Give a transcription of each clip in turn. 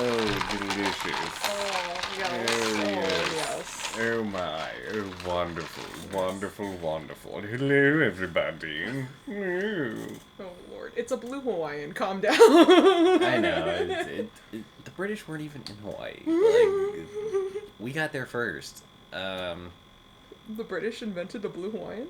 Oh, delicious. Oh, yes. Oh, yes. Yes. Oh, my. Oh, wonderful, wonderful, wonderful. Hello, everybody. Hello. Oh, Lord. It's a blue Hawaiian. Calm down. I know. The British weren't even in Hawaii. Like, we got there first. The British invented the blue Hawaiian?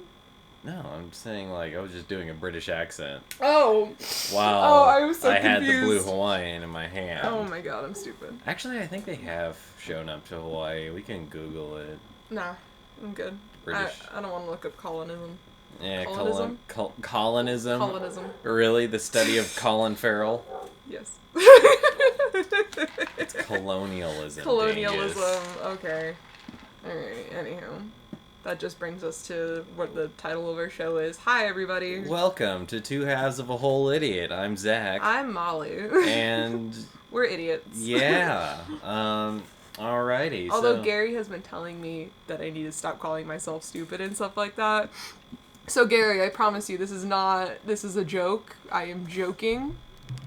No, I'm saying, like, I was just doing a British accent. Oh. Wow. Oh, I was so I had confused. the blue Hawaiian in my hand. Oh my god, I'm stupid. Actually, I think they have shown up to Hawaii. We can Google it. Nah, I'm good. British. I don't want to look up colonism. Yeah, Colonism? Colonism? Colonism. Really? The study of Colin Farrell? Yes. It's colonialism. Colonialism. dingus. Okay. Alright, anywho. That just brings us to what the title of our show is. Hi, everybody. Welcome to Two Halves of a Whole Idiot. I'm Zach. I'm Molly. And... We're idiots. yeah. Alrighty. Although so... Gary has been telling me that I need to stop calling myself stupid and stuff like that. So Gary, I promise you, this is a joke. I am joking.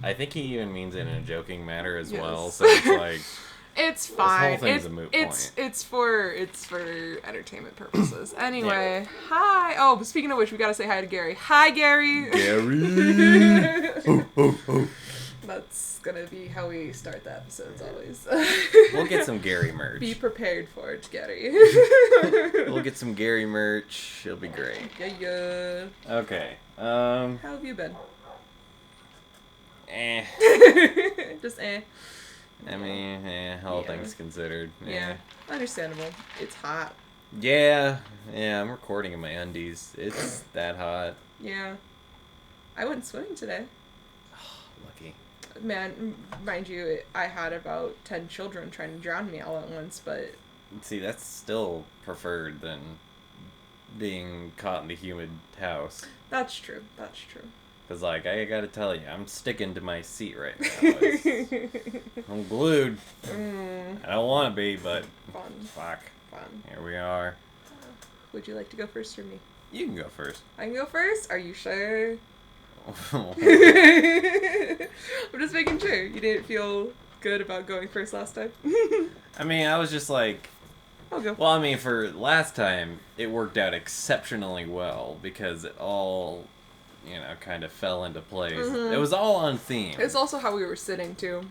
I think he even means it in a joking manner as Yes. well, so it's like... It's fine. This whole thing's a moot point. It's for entertainment purposes. Anyway, hi. Oh, speaking of which, we gotta say hi to Gary. Hi, Gary. Gary. Oh. That's gonna be how we start the episodes always. We'll get some Gary merch. Be prepared for it, Gary. We'll get some Gary merch. It'll be great. Yeah. Okay. How have you been? Just I mean, all Yeah. things considered. Yeah. Understandable. It's hot. Yeah, I'm recording in my undies. It's that hot. Yeah. I went swimming today. Lucky. Man, mind you, I had about 10 children trying to drown me all at once, but... See, that's still preferred than being caught in the humid house. That's true. That's true. Because, like, I gotta tell you, I'm sticking to my seat right now. I'm glued. I don't want to be, but... Fun. Fuck. Fun. Here we are. Would you like to go first or me? You can go first. I can go first? Are you sure? I'm just making sure. You didn't feel good about going first last time? I mean, I was just like... I'll go. Well, I mean, for last time, it worked out exceptionally well because it all, kind of fell into place. Mm-hmm. It was all on theme. It's also how we were sitting, too.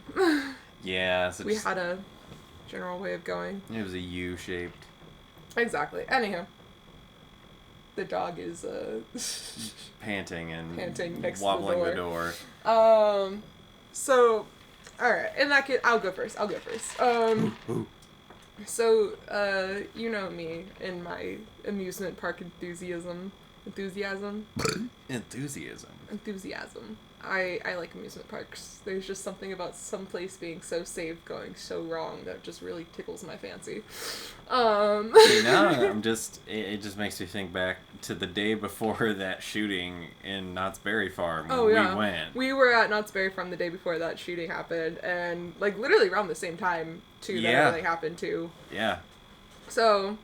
Yeah. So We had a general way of going. It was a U-shaped. Exactly. Anyhow. The dog is, Panting and panting next to wobbling the door. the door. So, alright, in that case, I'll go first. So, you know me and my amusement park enthusiasm. I like amusement parks. There's just something about some place being so safe going so wrong that just really tickles my fancy. See, now it just makes me think back to the day before that shooting in Knott's Berry Farm when we went. We were at Knott's Berry Farm the day before that shooting happened, and like literally around the same time too that everything happened too. Yeah. So,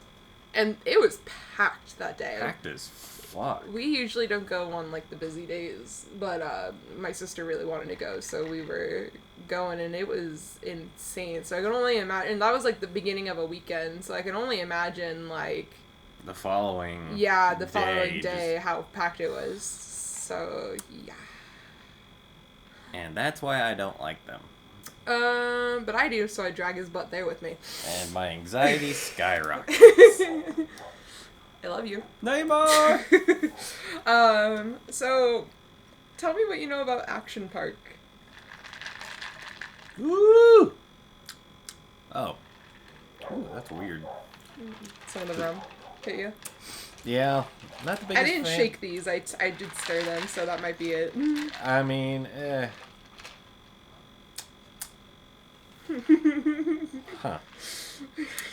and it was packed that day. Packed as fuck. We usually don't go on like the busy days, but my sister really wanted to go, so we were going, and it was insane. So I can only imagine, and that was like the beginning of a weekend, so I can only imagine like the following day how packed it was. So yeah. And that's why I don't like them. But I do, so I drag his butt there with me. And my anxiety skyrockets. I love you. Neymar! So tell me what you know about Action Park. Woo! Oh. Ooh, that's weird. Some of the rum hit you? Yeah, not the biggest I didn't fan. shake these. I did stir them, so that might be it. I mean, Huh.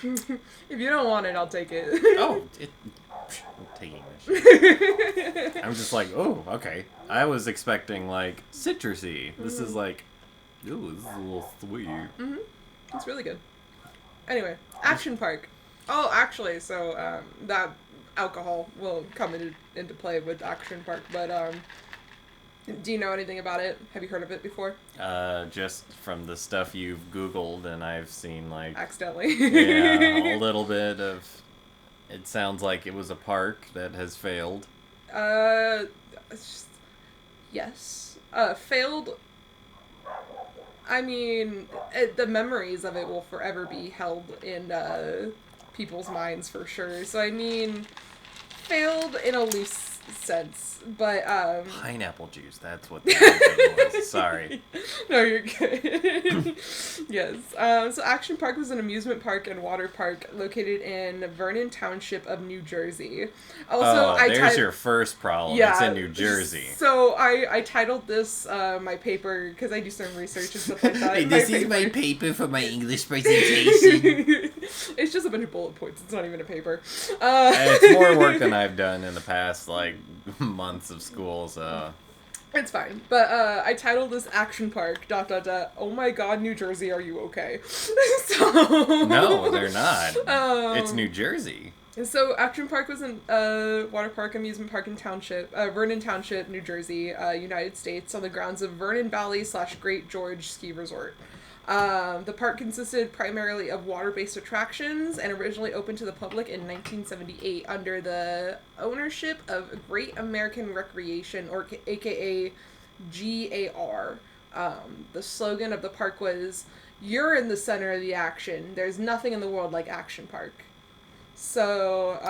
If you don't want it, I'll take it. I'm taking this shit. I'm just like, oh, okay. I was expecting, like, citrusy. This is like, ooh, this is a little sweet. Mm-hmm. It's really good. Anyway, Action Park. Oh, actually, so, that alcohol will come into play with Action Park, but, Do you know anything about it? Have you heard of it before? Just from the stuff you've Googled, and I've seen, like... Accidentally. Yeah, a little bit of... It sounds like it was a park that has failed. Yes. Failed... I mean, the memories of it will forever be held in people's minds for sure. So, I mean, failed in a loose sense, but Pineapple juice, that's what that was. Sorry. No, you're good. Yes. So Action Park was an amusement park and water park located in Vernon Township of New Jersey. Also, there's your first problem. Yeah, it's in New Jersey. So I titled this my paper because I do some research and stuff like that. This is my paper for my English presentation. It's just a bunch of bullet points. It's not even a paper. It's more work than I've done in the past, like, months of school, so... It's fine. But I titled this Action Park, ... Oh my god, New Jersey, are you okay? So... No, they're not. It's New Jersey. So Action Park was a water park, amusement park in Vernon Township, New Jersey, United States, on the grounds of Vernon Valley / Great George Ski Resort. The park consisted primarily of water-based attractions and originally opened to the public in 1978 under the ownership of Great American Recreation, or aka GAR. The slogan of the park was, "You're in the center of the action. There's nothing in the world like Action Park." So,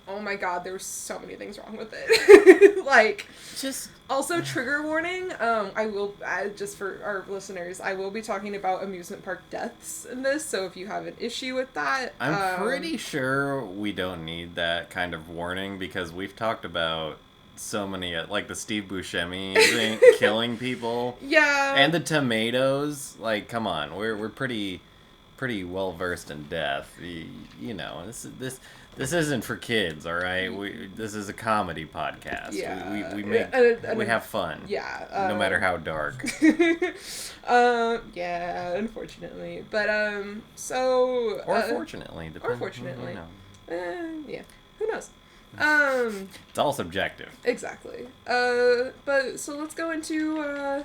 oh my god, there were so many things wrong with it. Like, just... Also, trigger warning, I will, just for our listeners, I will be talking about amusement park deaths in this, so if you have an issue with that... I'm pretty sure we don't need that kind of warning, because we've talked about so many, like the Steve Buscemi thing, killing people. Yeah. And the tomatoes, like, come on, we're pretty well-versed in death. You know, this isn't for kids, all right? This is a comedy podcast. Yeah. We have fun. Yeah. No matter how dark. Yeah, unfortunately. But, so... Or fortunately. Or fortunately. Yeah. Who knows? It's all subjective. Exactly. But, so let's go into,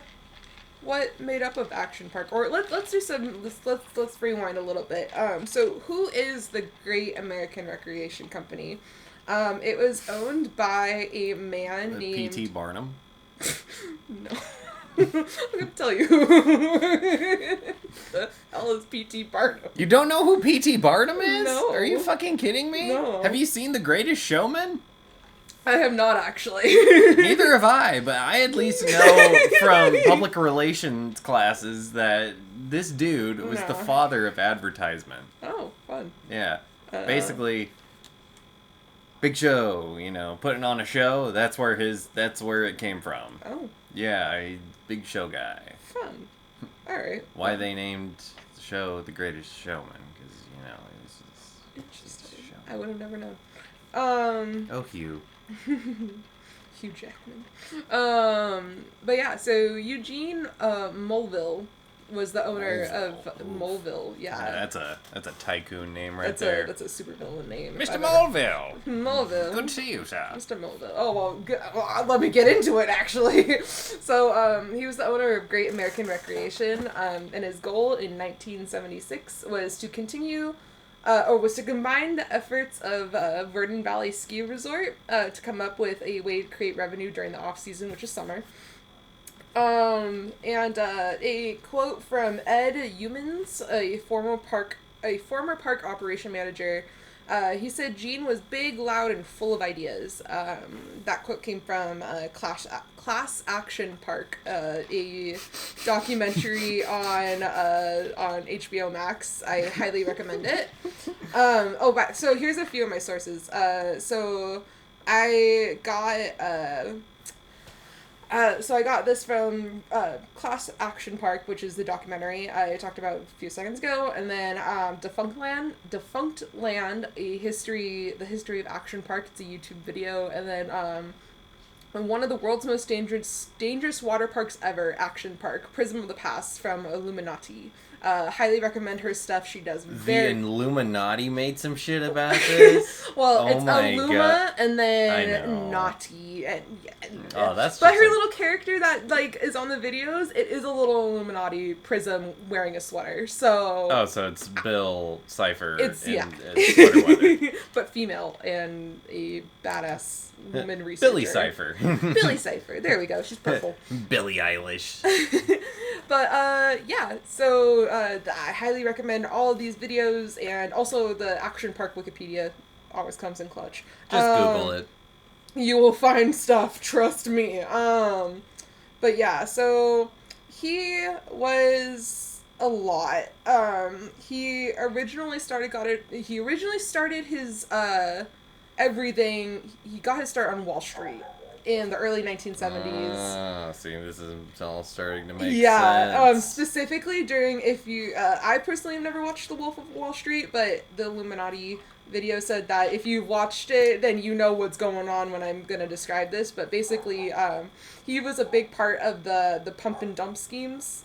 what made up of Action Park, or let's do some, let's rewind a little bit. So who is the Great American Recreation Company? It was owned by a man named P.T. Barnum. No. I'm gonna tell you who the hell is P.T. Barnum. You don't know who P.T. Barnum is? No. Are you fucking kidding me? No. Have you seen The Greatest Showman? I have not, actually. Neither have I, but I at least know from public relations classes that this dude was the father of advertisement. Oh, fun. Yeah. Basically, big show, putting on a show, that's where it came from. Oh. Yeah, big show guy. Fun. Alright. Why they named the show The Greatest Showman, because, it was just a show. I would have never known. Oh, Hugh. Hugh Jackman. But yeah, so Eugene Mulville was the owner of Mulville. Yeah, that's a tycoon name there. That's a supervillain name. Mr. Mulville. Mulville. Good to see you, sir. Mr. Mulville. Oh well, let me get into it actually. So he was the owner of Great American Recreation, and his goal in 1976 was to combine the efforts of Vernon Valley Ski Resort to come up with a way to create revenue during the off-season, which is summer. And a quote from Ed Humans, a former park operation manager. He said Gene was big, loud, and full of ideas. That quote came from Class Action Park, a documentary on HBO Max. I highly recommend it. So here's a few of my sources. So I got this from Class Action Park, which is the documentary I talked about a few seconds ago, and then Defunct Land, the history of Action Park. It's a YouTube video, and then one of the world's most dangerous water parks ever, Action Park, Prism of the Past from Illuminati. Highly recommend her stuff. She does The Illuminati made some shit about this? Well, oh it's my Illuma God. and then I know. Naughty and Oh, that's but just her like... little character that like is on the videos, it is a little Illuminati Prism wearing a sweater. So Oh, so it's Bill Cipher it's in yeah, sweater weather. but female and a badass woman researcher. Billy Cipher. Billy Cipher. There we go. She's purple. Billie Eilish. But yeah, so I highly recommend all of these videos, and also the Action Park Wikipedia always comes in clutch. Just Google it. You will find stuff, trust me. But yeah, so he was a lot. He originally started his everything. He got his start on Wall Street in the early 1970s. Ah, see, this is all starting to make sense. Specifically during, I personally have never watched The Wolf of Wall Street, but the Illuminati video said that if you've watched it, then you know what's going on when I'm going to describe this, but basically, he was a big part of the pump and dump schemes,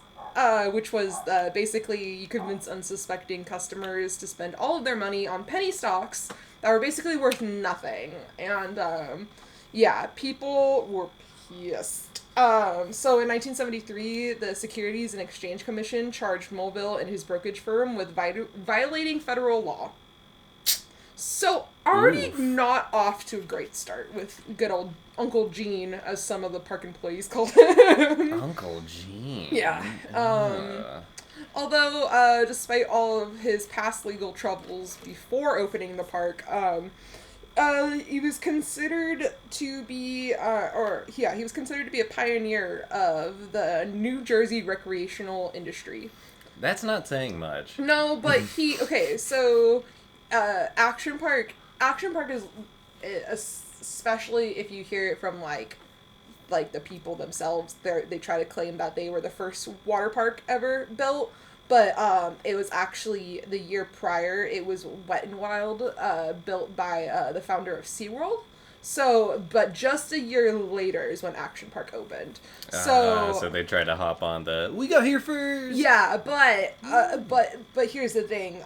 which was, basically you convince unsuspecting customers to spend all of their money on penny stocks that were basically worth nothing, and, yeah, people were pissed. So in 1973, the Securities and Exchange Commission charged Mulville and his brokerage firm with violating federal law. So already not off to a great start with good old Uncle Gene, as some of the park employees called him. Uncle Gene. Yeah. Although, despite all of his past legal troubles before opening the park, he was considered to be, he was considered to be a pioneer of the New Jersey recreational industry. That's not saying much. No, but Action Park is, especially if you hear it from, like the people themselves, they try to claim that they were the first water park ever built. But it was actually the year prior. It was Wet n Wild, built by the founder of SeaWorld. So, but just a year later is when Action Park opened. So they tried to hop on we got here first. Yeah, but here's the thing.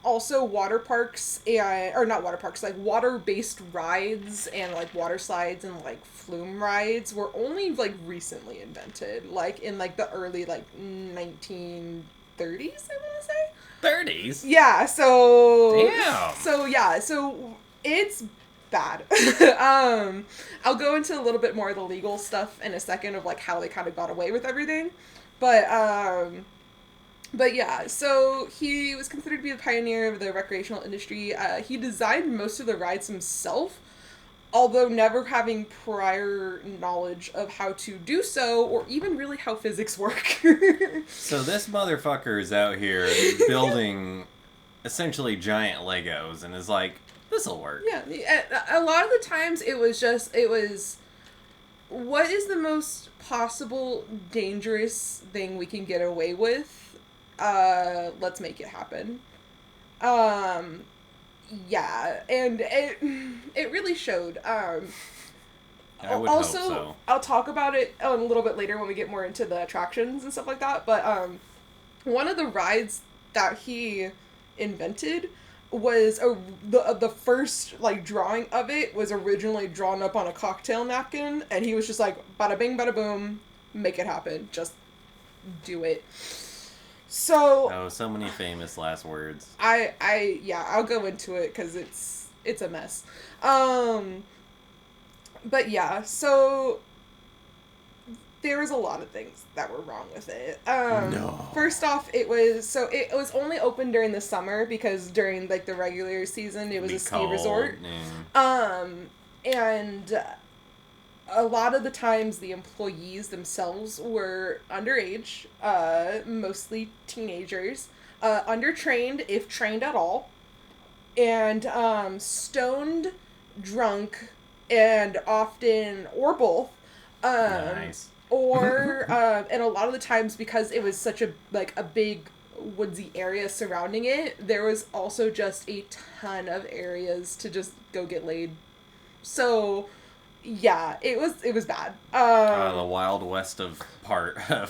Also, water parks like water-based rides and like water slides and like flume rides were only like recently invented, like in like the early like 1930s, I want to say. 30s? Yeah, so damn. So it's bad. I'll go into a little bit more of the legal stuff in a second of like how they kind of got away with everything, But yeah, so he was considered to be the pioneer of the recreational industry. He designed most of the rides himself, although never having prior knowledge of how to do so, or even really how physics work. So this motherfucker is out here building essentially giant Legos and is like, this'll work. Yeah, a lot of the times it was, what is the most possible dangerous thing we can get away with? Let's make it happen. Yeah, and it really showed. I would also, hope so. I'll talk about it a little bit later when we get more into the attractions and stuff like that, but one of the rides that he invented was the first like drawing of it was originally drawn up on a cocktail napkin, and he was just like, bada bing bada boom, make it happen, just do it. So so many famous last words. I'll go into it because it's a mess. But yeah, so there was a lot of things that were wrong with it. No. First off, it was only open during the summer because during like the regular season it was a ski resort. Yeah. And a lot of the times the employees themselves were underage, mostly teenagers, undertrained if trained at all, and stoned, drunk, and often or both. Nice. Or and a lot of the times because it was such a big woodsy area surrounding it, there was also just a ton of areas to just go get laid. So Yeah, it was bad. The Wild West of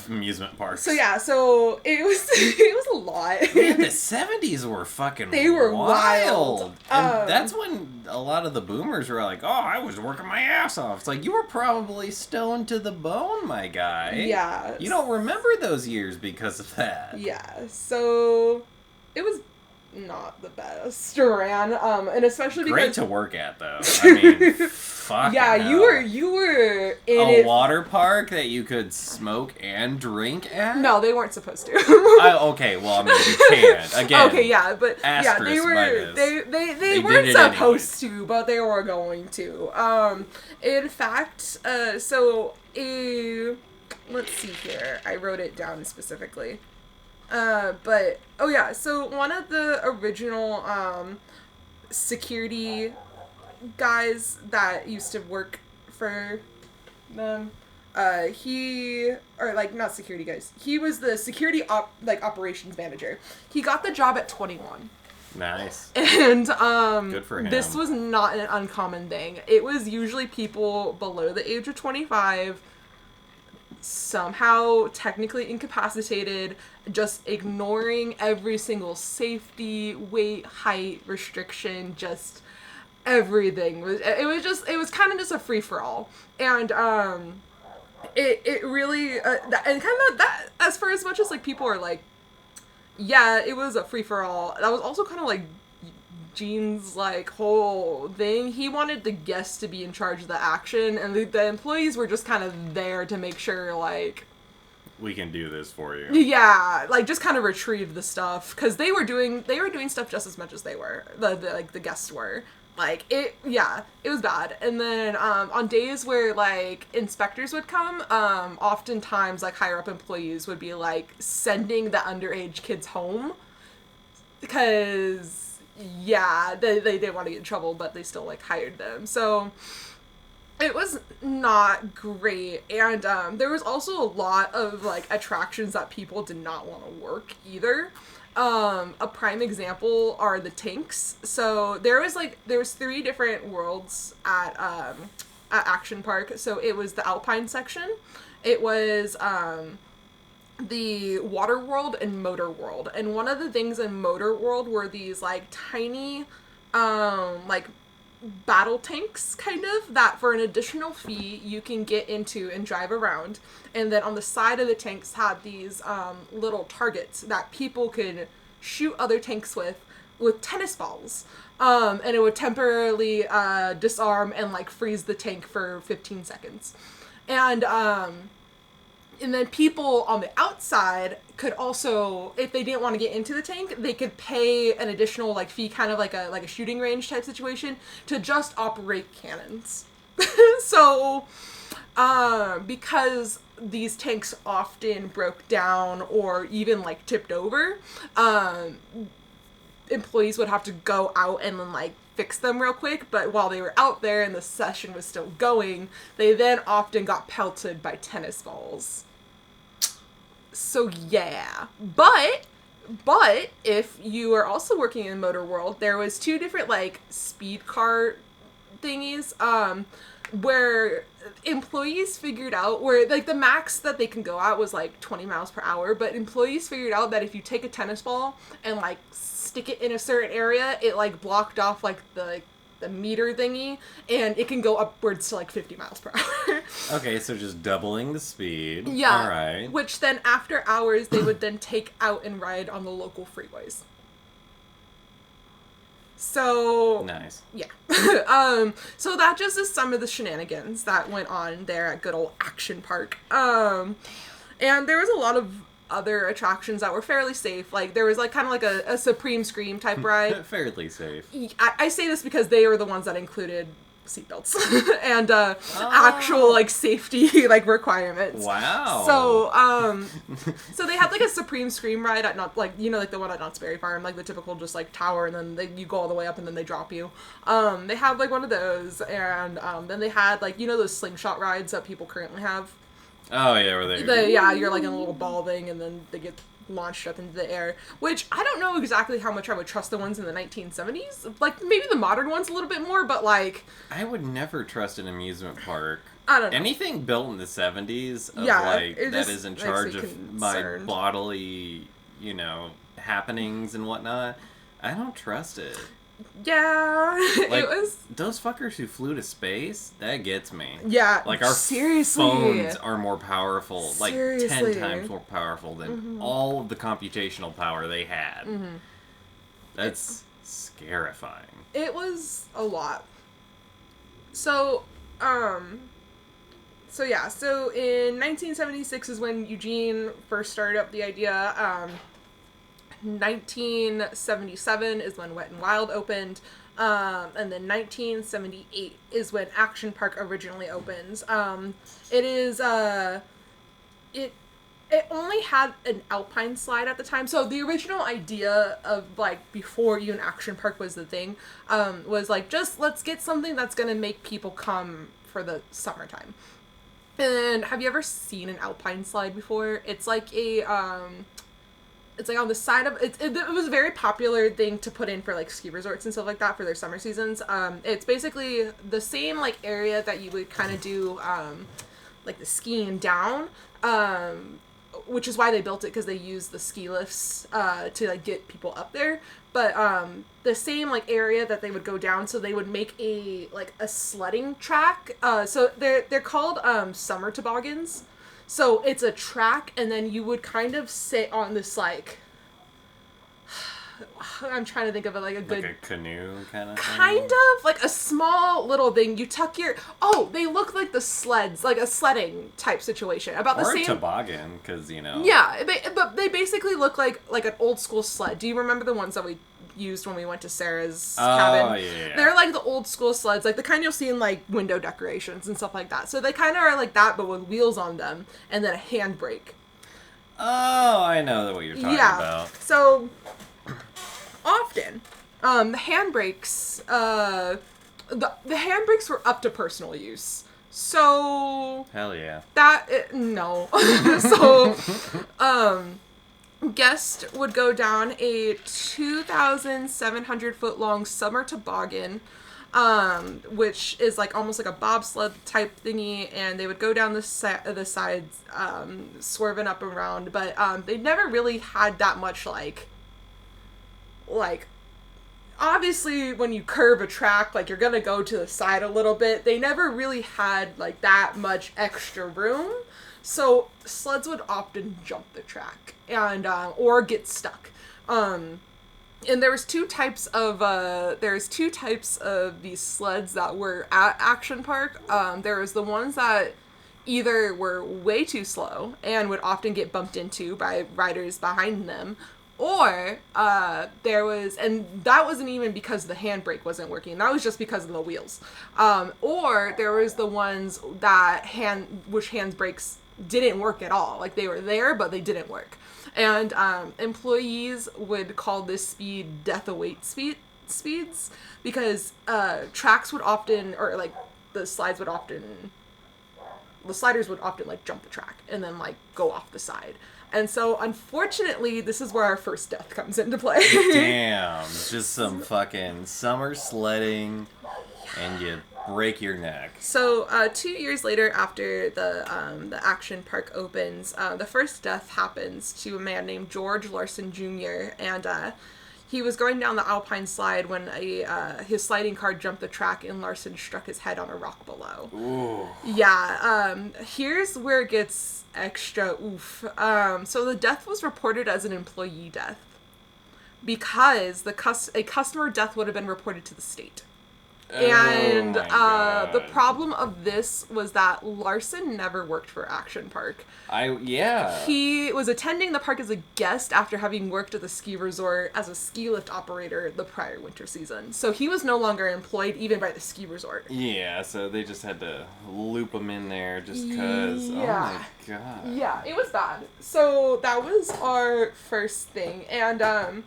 amusement parks. So yeah, so it was it was a lot. Man, the 70s were fucking They were wild. And wild. that's when a lot of the boomers were like, oh, I was working my ass off. It's like, you were probably stoned to the bone, my guy. Yeah. You don't remember those years because of that. Yeah, so it was not the best around, and especially because... Great to work at, though. I mean, fucking yeah, hell. you were in a water park that you could smoke and drink at? No, they weren't supposed to. Okay, well, I mean, you can. Again. Okay, yeah, but yeah, they were they weren't supposed to, but they were going to. In fact, let's see here. I wrote it down specifically. But oh yeah, so one of the original security guys that used to work for them, not security guys. He was the security operations manager. He got the job at 21. Nice. And good for him. This was not an uncommon thing. It was usually people below the age of 25, somehow technically incapacitated, just ignoring every single safety, weight, height restriction, just everything. It was kind of just a free for all. And it really and kind of that, as for as much as like people are like, yeah, it was a free for all, that was also kind of like Gene's like whole thing. He wanted the guests to be in charge of the action, and the employees were just kind of there to make sure like we can do this for you. Yeah, like just kind of retrieve the stuff, because they were doing stuff just as much as they were the guests were. Like it was bad. And then on days where like inspectors would come, oftentimes like higher up employees would be like sending the underage kids home, because they didn't want to get in trouble, but they still like hired them. So it was not great. And there was also a lot of like attractions that people did not want to work either. A prime example are the tanks. So there was 3 different worlds at Action Park. So it was the Alpine section, it was the Water World, and Motor World. And one of the things in Motor World were these like tiny like battle tanks, kind of, that for an additional fee you can get into and drive around. And then on the side of the tanks had these little targets that people could shoot other tanks with tennis balls, and it would temporarily disarm and like freeze the tank for 15 seconds. And then people on the outside could also, if they didn't want to get into the tank, they could pay an additional like fee, kind of like a shooting range type situation, to just operate cannons. So, because these tanks often broke down or even like tipped over, employees would have to go out and then like fix them real quick. But while they were out there and the session was still going, they then often got pelted by tennis balls. So yeah, but if you were also working in Motor World, there was 2 different like speed car thingies, where employees figured out where like the max that they can go at was like 20 miles per hour, but employees figured out that if you take a tennis ball and like stick it in a certain area, it like blocked off like the meter thingy, and it can go upwards to like 50 miles per hour. Okay, so just doubling the speed. Yeah. All right. Which then after hours they would then take out and ride on the local freeways. So nice. Yeah. So that just is some of the shenanigans that went on there at good old Action Park. And there was a lot of other attractions that were fairly safe. Like there was like kind of like a Supreme Scream type ride. Fairly safe. I say this because they were the ones that included seatbelts and actual like safety like requirements. Wow. So they had like a Supreme Scream ride at not like, you know, like the one at Knott's Berry Farm, like the typical just like tower, and then you go all the way up and then they drop you. They had like one of those, and then they had like, you know, those slingshot rides that people currently have. Oh yeah, were they? Yeah, you're like in a little ball thing, and then they get launched up into the air, which I don't know exactly how much I would trust the ones in the 1970s. Like, maybe the modern ones a little bit more, but, like... I would never trust an amusement park. I don't know. Anything built in the 70s of, that is in charge of my bodily, happenings and whatnot, I don't trust it. Yeah, like, it was... Those fuckers who flew to space, that gets me. Yeah, like, our seriously. phones are more powerful, Seriously. like 10 times more powerful than all of the computational power they had. That's scarifying. It was a lot. So in 1976 is when Eugene first started up the idea. 1977 is when Wet and Wild opened, and then 1978 is when Action Park originally opens. It only had an alpine slide at the time, so the original idea of, like, before even Action Park was the thing, was like, just let's get something that's gonna make people come for the summertime. And have you ever seen an alpine slide before? It's like it's like on the side of it was a very popular thing to put in for, like, ski resorts and stuff like that for their summer seasons. It's basically the same, like, area that you would kind of do like the skiing down, which is why they built it, because they used the ski lifts to, like, get people up there. But the same, like, area that they would go down, so they would make a sledding track. So they're called summer toboggans. So it's a track, and then you would kind of sit on this, like, I'm trying to think of it, like a good... Like a canoe kind of thing? Kind of, like a small little thing. You tuck your... Oh, they look like the sleds, like a sledding type situation. About the same... Or a toboggan, because, Yeah, but they basically look like an old school sled. Do you remember the ones that we used when we went to Sarah's cabin? Oh, yeah. They're like the old school sleds, like the kind you'll see in, like, window decorations and stuff like that. So they kind of are like that, but with wheels on them, and then a handbrake. Oh, I know what you're talking about. So often, the handbrakes, the handbrakes were up to personal use. So hell yeah. No. So guest would go down a 2,700 foot long summer toboggan, which is like almost like a bobsled type thingy, and they would go down the sides, swerving up and around, but they never really had that much like obviously when you curve a track, like, you're gonna go to the side a little bit. They never really had like that much extra room. So sleds would often jump the track and or get stuck. And there's two types of these sleds that were at Action Park. There was the ones that either were way too slow and would often get bumped into by riders behind them, or and that wasn't even because the handbrake wasn't working. That was just because of the wheels. Or there was the ones that handbrakes didn't work at all. Like, they were there, but they didn't work. And employees would call this speed death await speeds, because tracks would often, or like the sliders would often like jump the track and then like go off the side. And so, unfortunately, this is where our first death comes into play. Damn, just some fucking summer sledding, and you break your neck. So, 2 years later, after the Action Park opens, the first death happens to a man named George Larson Jr., and he was going down the Alpine slide when his sliding car jumped the track, and Larson struck his head on a rock below. Ooh. Yeah, here's where it gets extra oof. So the death was reported as an employee death, because a customer death would have been reported to the state. And the problem of this was that Larson never worked for Action Park. He was attending the park as a guest after having worked at the ski resort as a ski lift operator the prior winter season. So he was no longer employed even by the ski resort. Yeah, so they just had to loop him in there just because. Yeah. Oh my god. Yeah, it was bad. So that was our first thing. And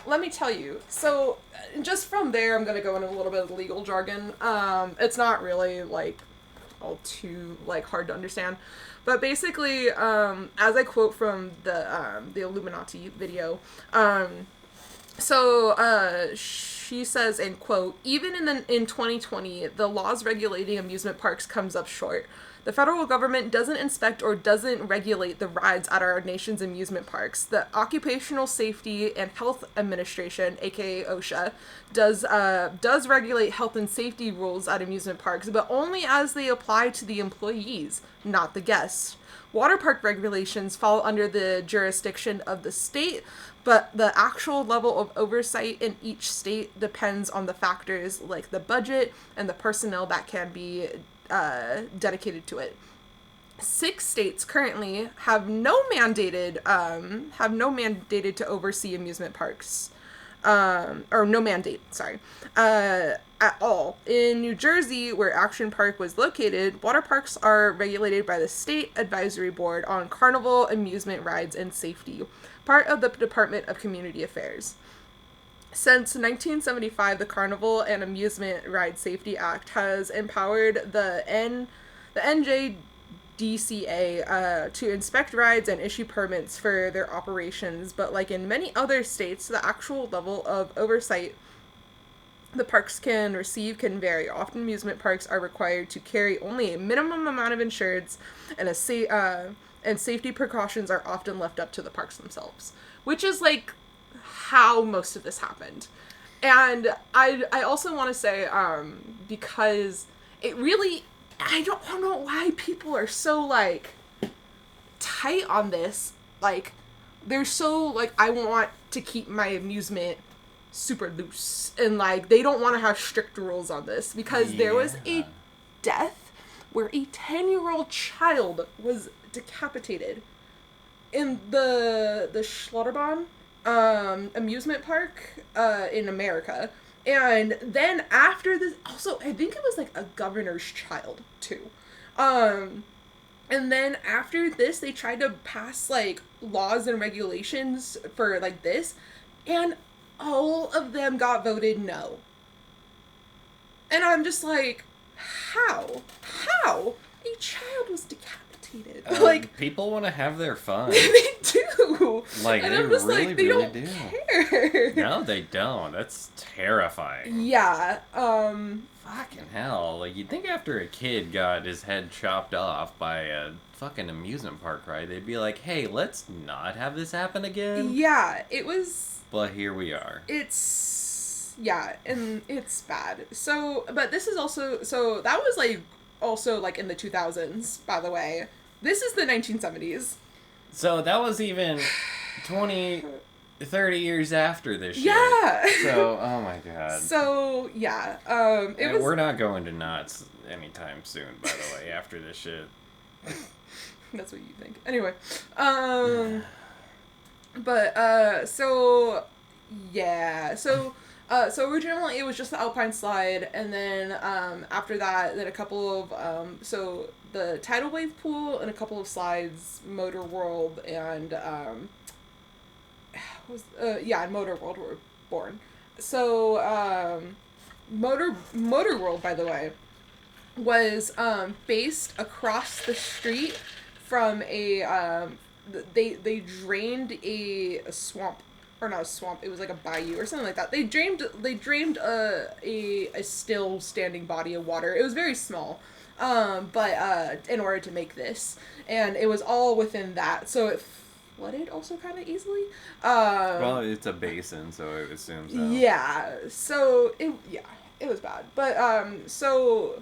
let me tell you, so just from there, I'm going to go into a little bit of legal jargon. It's not really, like, all too, like, hard to understand. But basically, as I quote from the Illuminati video, she says, in quote, even in 2020, the laws regulating amusement parks comes up short. The federal government doesn't inspect or doesn't regulate the rides at our nation's amusement parks. The Occupational Safety and Health Administration, aka OSHA, does regulate health and safety rules at amusement parks, but only as they apply to the employees, not the guests. Water park regulations fall under the jurisdiction of the state, but the actual level of oversight in each state depends on the factors like the budget and the personnel that can be dedicated to it. 6 states currently have no mandated to oversee amusement parks, or no mandate, sorry, at all. In New Jersey, where Action Park was located, water parks are regulated by the State Advisory Board on Carnival Amusement Rides and Safety, part of the Department of Community Affairs. Since 1975, the Carnival and Amusement Ride Safety Act has empowered the NJDCA to inspect rides and issue permits for their operations, but like in many other states, the actual level of oversight the parks can receive can vary. Often amusement parks are required to carry only a minimum amount of insureds, and safety precautions are often left up to the parks themselves, which is like how most of this happened. And I also want to say, because it really, I don't know why people are so like tight on this. Like, they're so like, I want to keep my amusement super loose, and like they don't want to have strict rules on this, because there was a death where a 10-year-old child was decapitated in the Schlotterbahn amusement park in America. And then after this, also I think it was like a governor's child too. And then after this, they tried to pass like laws and regulations for like this, and all of them got voted no. And I'm just like, how? A child was decapitated. Like, people want to have their fun. They do. Like, and they I'm just really, like, they really don't do. care. No, they don't. That's terrifying. Yeah. Fucking hell. Like, you'd think after a kid got his head chopped off by a fucking amusement park ride, they'd be like, hey, let's not have this happen again. Yeah, it was... But here we are. Yeah, and it's bad. So, but this is also... So, that was, like, also, like, in the 2000s, by the way. This is the 1970s. So, that was even 20... 30 years after this shit. Yeah. So, oh my god. So, yeah. We're not going to knots anytime soon, by the way, after this shit. That's what you think. Anyway. But, so, yeah. So originally it was just the Alpine Slide, and then, after that, then a couple of, so the Tidal Wave Pool and a couple of slides, Motor World and, and Motor World were born. So, Motor World, by the way, was, based across the street from a, they drained a swamp, or not a swamp, it was like a bayou or something like that. They drained a still standing body of water. It was very small, but in order to make this, and it was all within that, so it flooded also kind of easily. Well, it's a basin, so it assumes that. Yeah, so it was bad. But so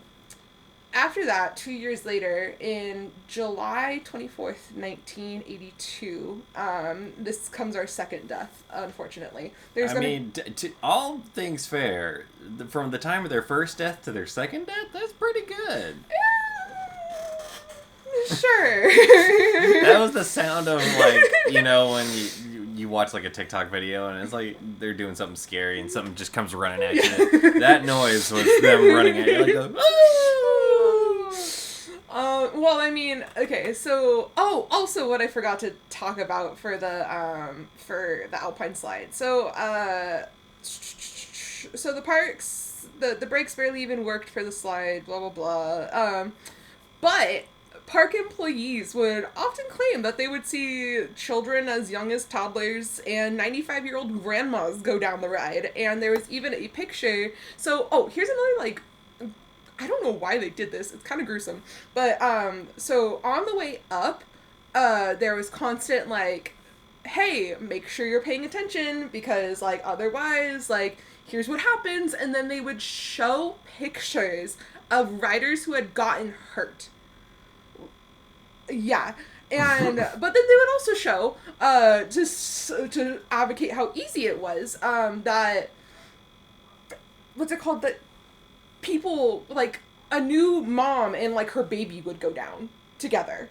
after that, 2 years later, in July 24th, 1982, this comes our second death, unfortunately. All things fair, from the time of their first death to their second death, that's pretty good. Sure. That was the sound of, like, you know, when you watch, like, a TikTok video and it's like they're doing something scary and something just comes running at you. That noise was them running at you. Like, well, I mean, okay, so, also what I forgot to talk about for the Alpine Slide. So, so the parks, the brakes barely even worked for the slide, blah, blah, blah. But park employees would often claim that they would see children as young as toddlers and 95-year-old grandmas go down the ride. And there was even a picture. So, here's another, like, I don't know why they did this. It's kind of gruesome. But, so on the way up, there was constant, like, hey, make sure you're paying attention because, like, otherwise, like, here's what happens. And then they would show pictures of riders who had gotten hurt. Yeah. And, but then they would also show, to advocate how easy it was, that, what's it called, that people, like, a new mom and, like, her baby would go down together.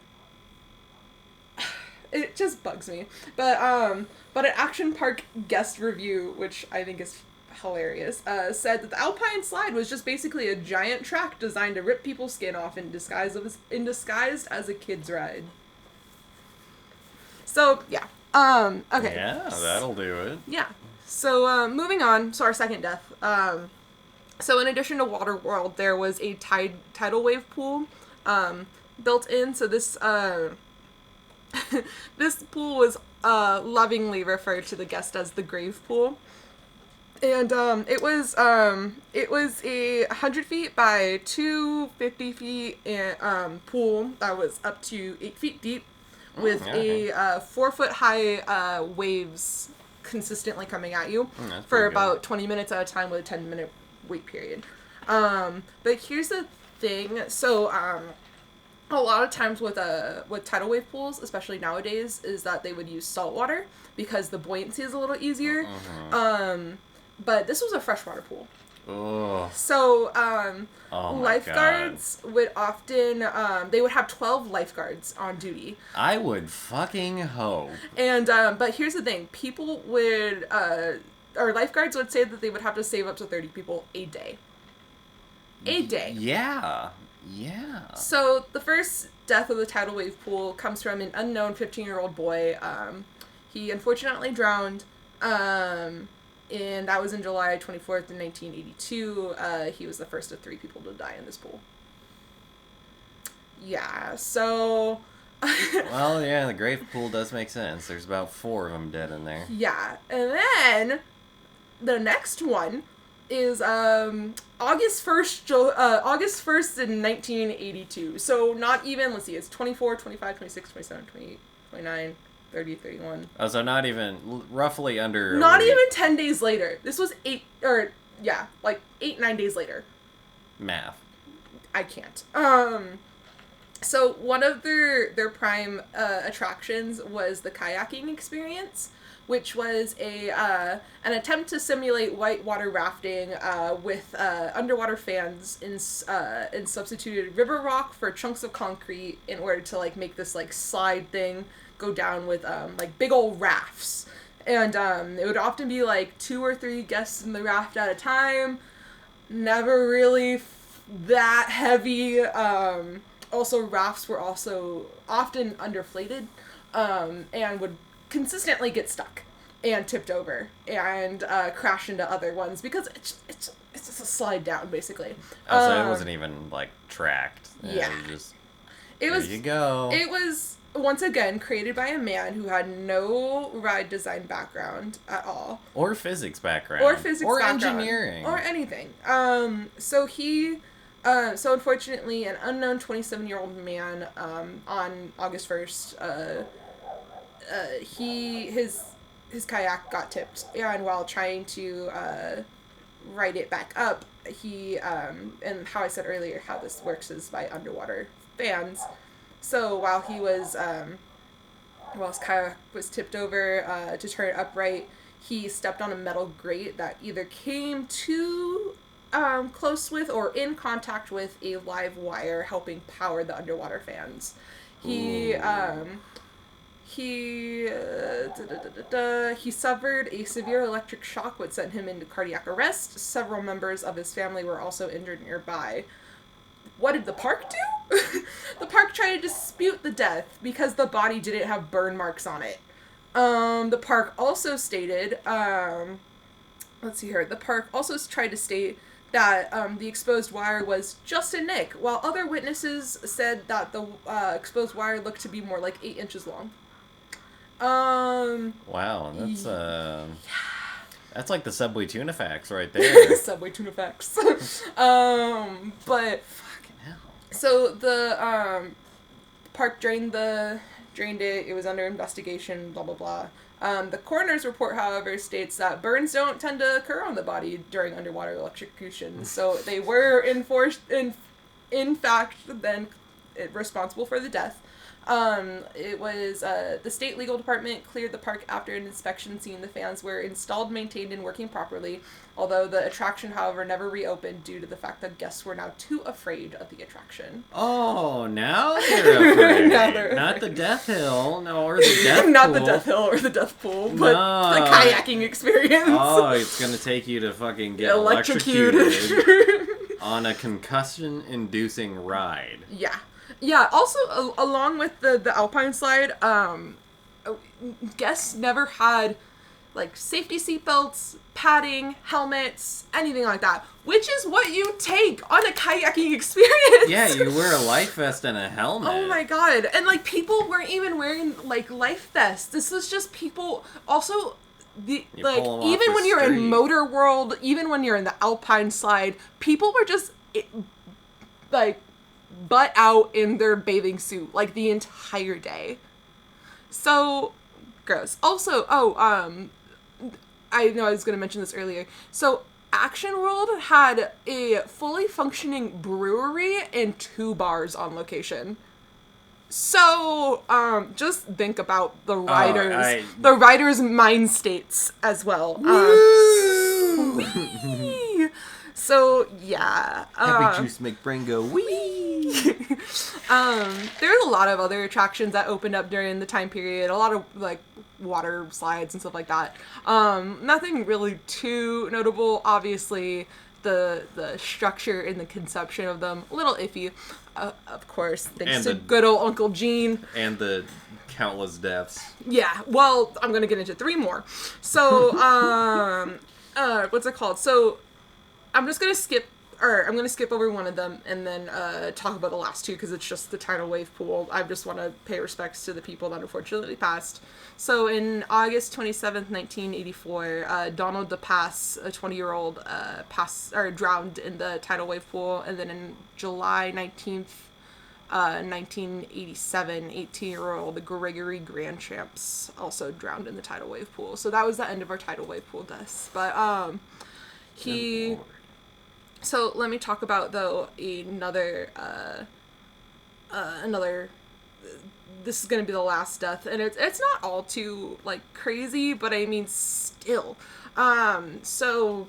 It just bugs me. But an Action Park guest review, which I think is hilarious, said that the Alpine Slide was just basically a giant track designed to rip people's skin off in disguised as a kid's ride. So, yeah. Okay. Yeah, that'll do it. Yeah. So, moving on. So, our second death. So, in addition to Waterworld, there was a tidal wave pool built in. So, this this pool was lovingly referred to the guest as the grave pool. And it was a 100 feet by 250 feet pool that was up to 8 feet deep with a 4 foot high waves consistently coming at you for about 20 minutes at a time with a 10-minute wait period. But here's the thing. So a lot of times with tidal wave pools, especially nowadays, is that they would use salt water because the buoyancy is a little easier. But this was a freshwater pool. Oh. So, lifeguards would often, they would have 12 lifeguards on duty. I would fucking hope. And, but here's the thing. People would, or lifeguards would say that they would have to save up to 30 people a day. A day. Yeah. Yeah. So, the first death of the tidal wave pool comes from an unknown 15-year-old boy. He unfortunately drowned, and that was in July 24th, 1982. He was the first of 3 people to die in this pool. Yeah, so... Well, yeah, the grave pool does make sense. There's about 4 of them dead in there. Yeah, and then the next one is August 1st in 1982. So not even, let's see, it's 24, 25, 26, 27, 28, 29... 30, 31. Oh, so not even, roughly under... Not even 10 days later. This was 8, 9 days later. Math. I can't. So one of their prime attractions was the kayaking experience, which was an attempt to simulate whitewater rafting with underwater fans and substituted river rock for chunks of concrete in order to, like, make this, like, slide thing go down with like big old rafts. And it would often be like 2 or 3 guests in the raft at a time. Never really that heavy. Also, rafts were also often underflated and would consistently get stuck and tipped over and crash into other ones because it's just a slide down, basically. Oh, so it wasn't even, like, tracked. Yeah. There you go. It was, once again, created by a man who had no ride design background at all. Or physics background. Or engineering. Or anything. So unfortunately, an unknown 27-year-old man, on August 1st, his kayak got tipped, and while trying to right it back up, he, and how I said earlier, how this works is by underwater fans. So while his kayak was tipped over to turn it upright, he stepped on a metal grate that either came too close with or in contact with a live wire helping power the underwater fans. He suffered a severe electric shock which sent him into cardiac arrest. Several members of his family were also injured nearby. What did the park do? The park tried to dispute the death because the body didn't have burn marks on it. The park also stated, let's see here, the park also tried to state that the exposed wire was just a nick, while other witnesses said that the exposed wire looked to be more like 8 inches long. Wow, that's like the Subway tuna facts right there. Subway tuna facts. But Fucking hell. so the park drained it. It was under investigation. Blah blah blah. The coroner's report, however, states that burns don't tend to occur on the body during underwater electrocution, so they were in fact then responsible for the death. It was the state legal department cleared the park after an inspection, seeing the fans were installed, maintained, and working properly, although the attraction, however, never reopened due to the fact that guests were now too afraid of the attraction. Oh, now they're afraid. Now they're Not afraid. the death hill, no, or the death pool. Not the death hill or the death pool, but the kayaking experience. Oh, it's gonna take you to fucking get electrocuted on a concussion-inducing ride. Yeah. Yeah, also, along with the Alpine slide, guests never had, like, safety seatbelts, padding, helmets, anything like that, which is what you take on a kayaking experience. Yeah, you wear a life vest and a helmet. Oh my god. And, like, people weren't even wearing, like, life vests. This was just people, also... like, even when you're in Motor World, even when you're in the Alpine slide, people were just, like, butt out in their bathing suit, like, the entire day. So, gross. Also, I know I was going to mention this earlier. So, Action World had a fully functioning brewery and 2 bars on location. So, just think about the riders' mind states as well. Whee! So, yeah. Happy juice make brain go wee! There's a lot of other attractions that opened up during the time period. A lot of, like, water slides and stuff like that. Nothing really too notable. Obviously, the structure and the conception of them, a little iffy. Of course, thanks to good old Uncle Gene. And the countless deaths. Yeah, well, I'm gonna get into 3 more. So, what's it called? So, I'm gonna skip over one of them and then talk about the last 2 because it's just the tidal wave pool. I just want to pay respects to the people that unfortunately passed. So in August 27th, 1984, Donald DePass, a 20-year-old, drowned in the tidal wave pool. And then in July 19th, 1987, 18-year-old Gregory Grandchamps also drowned in the tidal wave pool. So that was the end of our tidal wave pool deaths. But So let me talk about, though, another, this is going to be the last death, and it's not all too, like, crazy, but I mean, still. So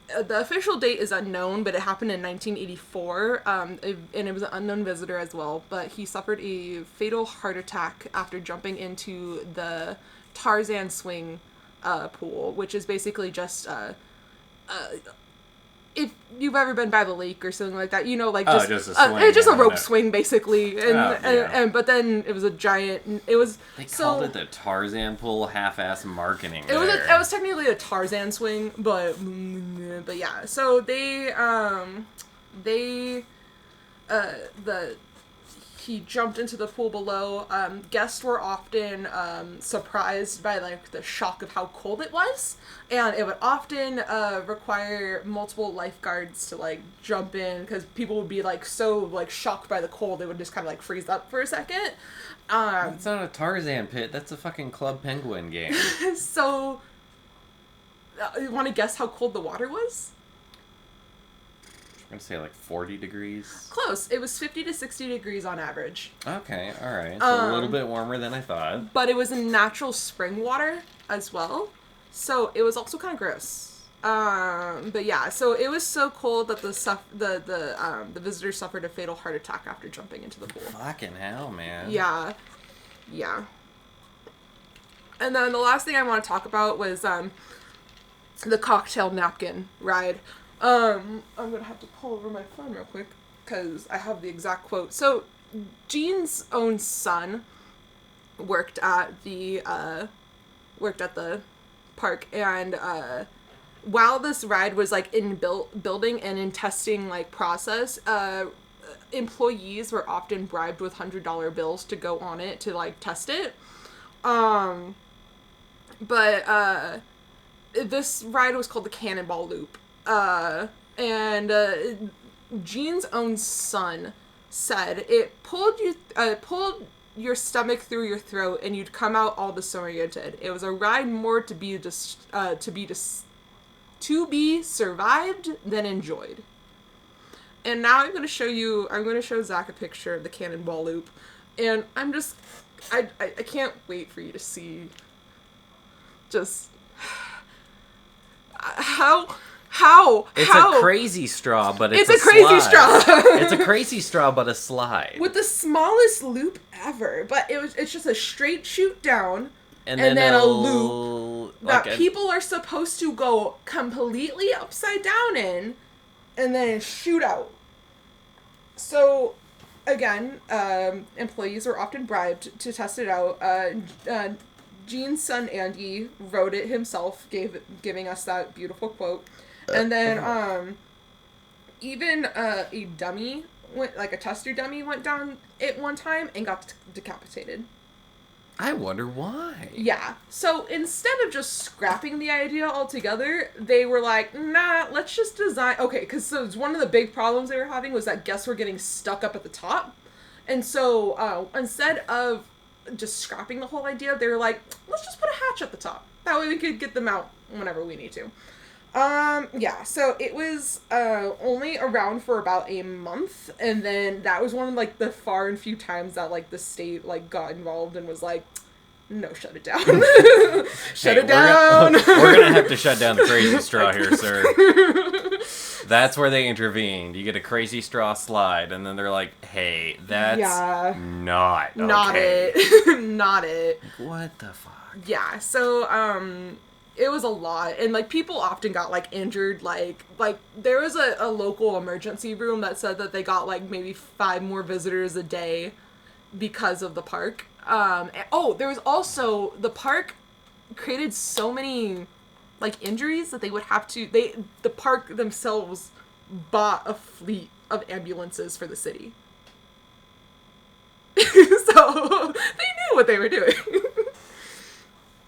the official date is unknown, but it happened in 1984, and it was an unknown visitor as well, but he suffered a fatal heart attack after jumping into the Tarzan swing pool, which is basically just if you've ever been by the lake or something like that, you know, like just a rope swing basically, and but then it was a giant. It was called it the Tarzan pool, half-ass marketing. It was technically a Tarzan swing, but yeah. So he jumped into the pool below. Guests were often surprised by, like, the shock of how cold it was, and it would often require multiple lifeguards to, like, jump in because people would be, like, so, like, shocked by the cold they would just kind of, like, freeze up for a second. It's not a Tarzan pit. That's a fucking Club Penguin game. So, you want to guess how cold the water was? I'm going to say like 40 degrees. Close. It was 50 to 60 degrees on average. Okay, alright. So a little bit warmer than I thought. But it was in natural spring water as well. So it was also kind of gross. But yeah, so it was so cold that the visitor suffered a fatal heart attack after jumping into the pool. Fucking hell, man. Yeah. Yeah. And then the last thing I want to talk about was the cocktail napkin ride. I'm gonna have to pull over my phone real quick because I have the exact quote. So, Gene's own son worked at the park, and while this ride was like in building and in testing like process, employees were often bribed with $100 bills to go on it to like test it. But this ride was called the Cannonball Loop. And Gene's own son said it pulled your stomach through your throat and you'd come out all disoriented. It was a ride more to be survived than enjoyed. And now I'm going to show Zach a picture of the Cannonball Loop. And I can't wait for you to see just how It's a crazy straw, but it's a crazy slide. straw. It's a crazy straw, but a slide. With the smallest loop ever, but it's just a straight shoot down and then a loop that people are supposed to go completely upside down in and then shoot out. So again, employees were often bribed to test it out. Gene's son Andy wrote it himself, giving us that beautiful quote. And then even a dummy a tester dummy went down it one time and got decapitated. I wonder why. Yeah. So instead of just scrapping the idea altogether, they were like, nah, let's just design... Okay, because one of the big problems they were having was that guests were getting stuck up at the top. And so instead of just scrapping the whole idea, they were like, let's just put a hatch at the top. That way we could get them out whenever we need to. Yeah, so it was only around for about a month, and then that was one of like the far and few times that like the state like got involved and was like, no, shut it down. Shut it down. We're gonna have to shut down the crazy straw here, sir. That's where they intervened. You get a crazy straw slide, and then they're like, hey, that's not okay. Not it. What the fuck? Yeah, so, it was a lot, and like people often got like injured. Like there was a local emergency room that said that they got like maybe 5 more visitors a day because of the park. There was also the park created so many like injuries that they would have to the park themselves bought a fleet of ambulances for the city. So they knew what they were doing.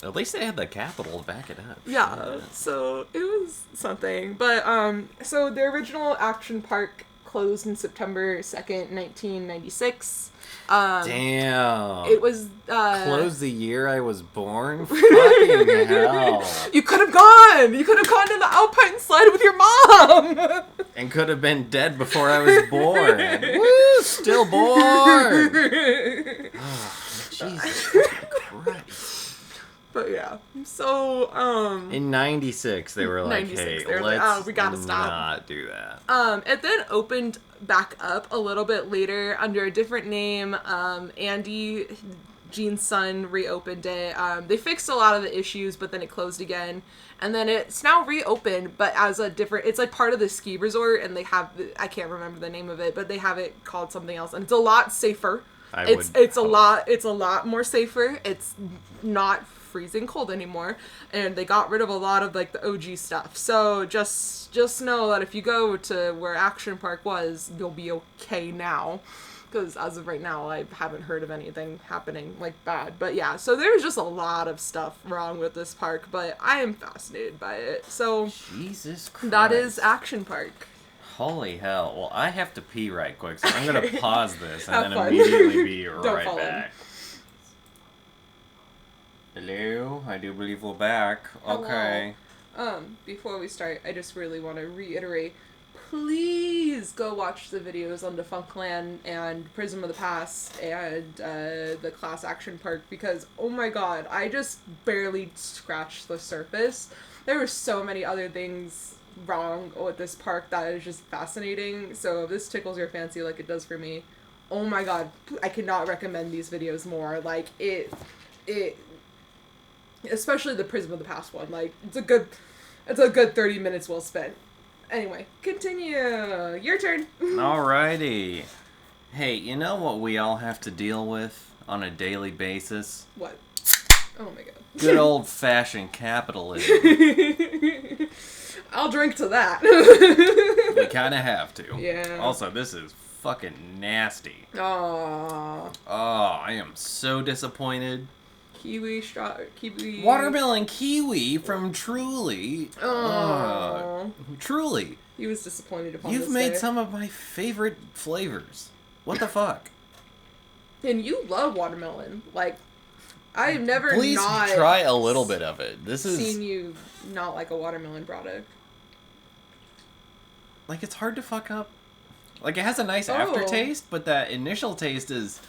At least they had the capital to back it up. Yeah, so it was something. But, so the original action park closed in September 2nd, 1996. Damn. It was, closed the year I was born? Fucking hell. You could have gone! You could have gone to the Alpine slide with your mom! And could have been dead before I was born. Woo! Still born! Oh, Jesus Christ. But yeah, so, in 96, they were like, hey, let's we gotta stop. not do that. It then opened back up a little bit later under a different name. Andy, Gene's son, reopened it. They fixed a lot of the issues, but then it closed again. And then it's now reopened, but as a different, it's like part of the ski resort, and they have, I can't remember the name of it, but they have it called something else, and it's a lot safer. It's a lot more safer. It's not freezing cold anymore, and they got rid of a lot of like the OG stuff. So just know that if you go to where Action Park was, you'll be okay now, because as of right now I haven't heard of anything happening like bad. But yeah, so there's just a lot of stuff wrong with this park, but I am fascinated by it. So Jesus Christ, that is Action Park. Holy hell. Well, I have to pee right quick, so I'm gonna pause this and then immediately be right back. Hello, I do believe we're back. Okay. Hello. Before we start, I just really want to reiterate, please go watch the videos on Defunctland and Prism of the Past and the Class Action Park, because, oh my god, I just barely scratched the surface. There were so many other things wrong with this park that is just fascinating. So if this tickles your fancy like it does for me, oh my god, I cannot recommend these videos more. Like, it especially the Prism of the Past one. Like, it's a good 30 minutes well spent. Anyway, continue. Your turn. Alrighty. Hey, you know what we all have to deal with on a daily basis? What? Oh my god. Good old-fashioned capitalism. I'll drink to that. We kind of have to. Yeah. Also, this is fucking nasty. Aww. Oh, I am so disappointed. Kiwi. Watermelon kiwi from Truly. Oh. Truly. He was disappointed upon You've this made day. some of my favorite flavors. What the fuck? And you love watermelon. Like, I have never Please not try a little bit of it. This is seen you not like a watermelon product. like it's hard to fuck up. Like it has a nice Oh. aftertaste, but that initial taste is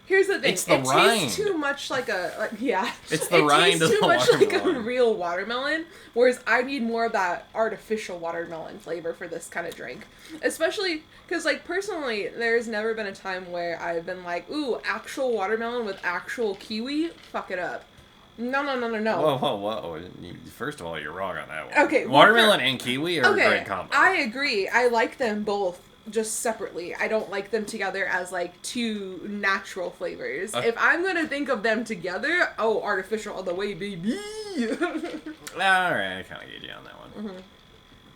Here's the thing. It's the it rind. tastes too much like a yeah. It's the rind of tastes too the much like a watermelon. real watermelon. Whereas I need more of that artificial watermelon flavor for this kind of drink. Especially because, like, personally, there's never been a time where I've been like, ooh, actual watermelon with actual kiwi. Fuck it up. No. Whoa. First of all, you're wrong on that one. Okay, well, Watermelon and kiwi are a Okay, great combo. I agree. I like them both just separately. I don't like them together as like two natural flavors. If I'm gonna think of them together, artificial all the way, baby. Alright, I kind of get you on that one. Mm-hmm.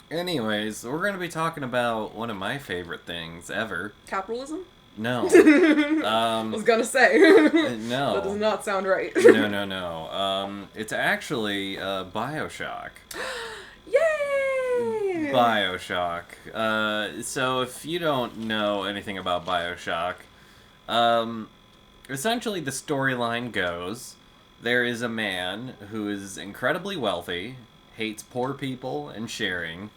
Anyways, we're going to be talking about one of my favorite things ever. Capitalism? No. I was gonna say. No. That does not sound right. No. It's actually Bioshock. Yay! Bioshock. So if you don't know anything about Bioshock, essentially the storyline goes, there is a man who is incredibly wealthy, hates poor people and sharing,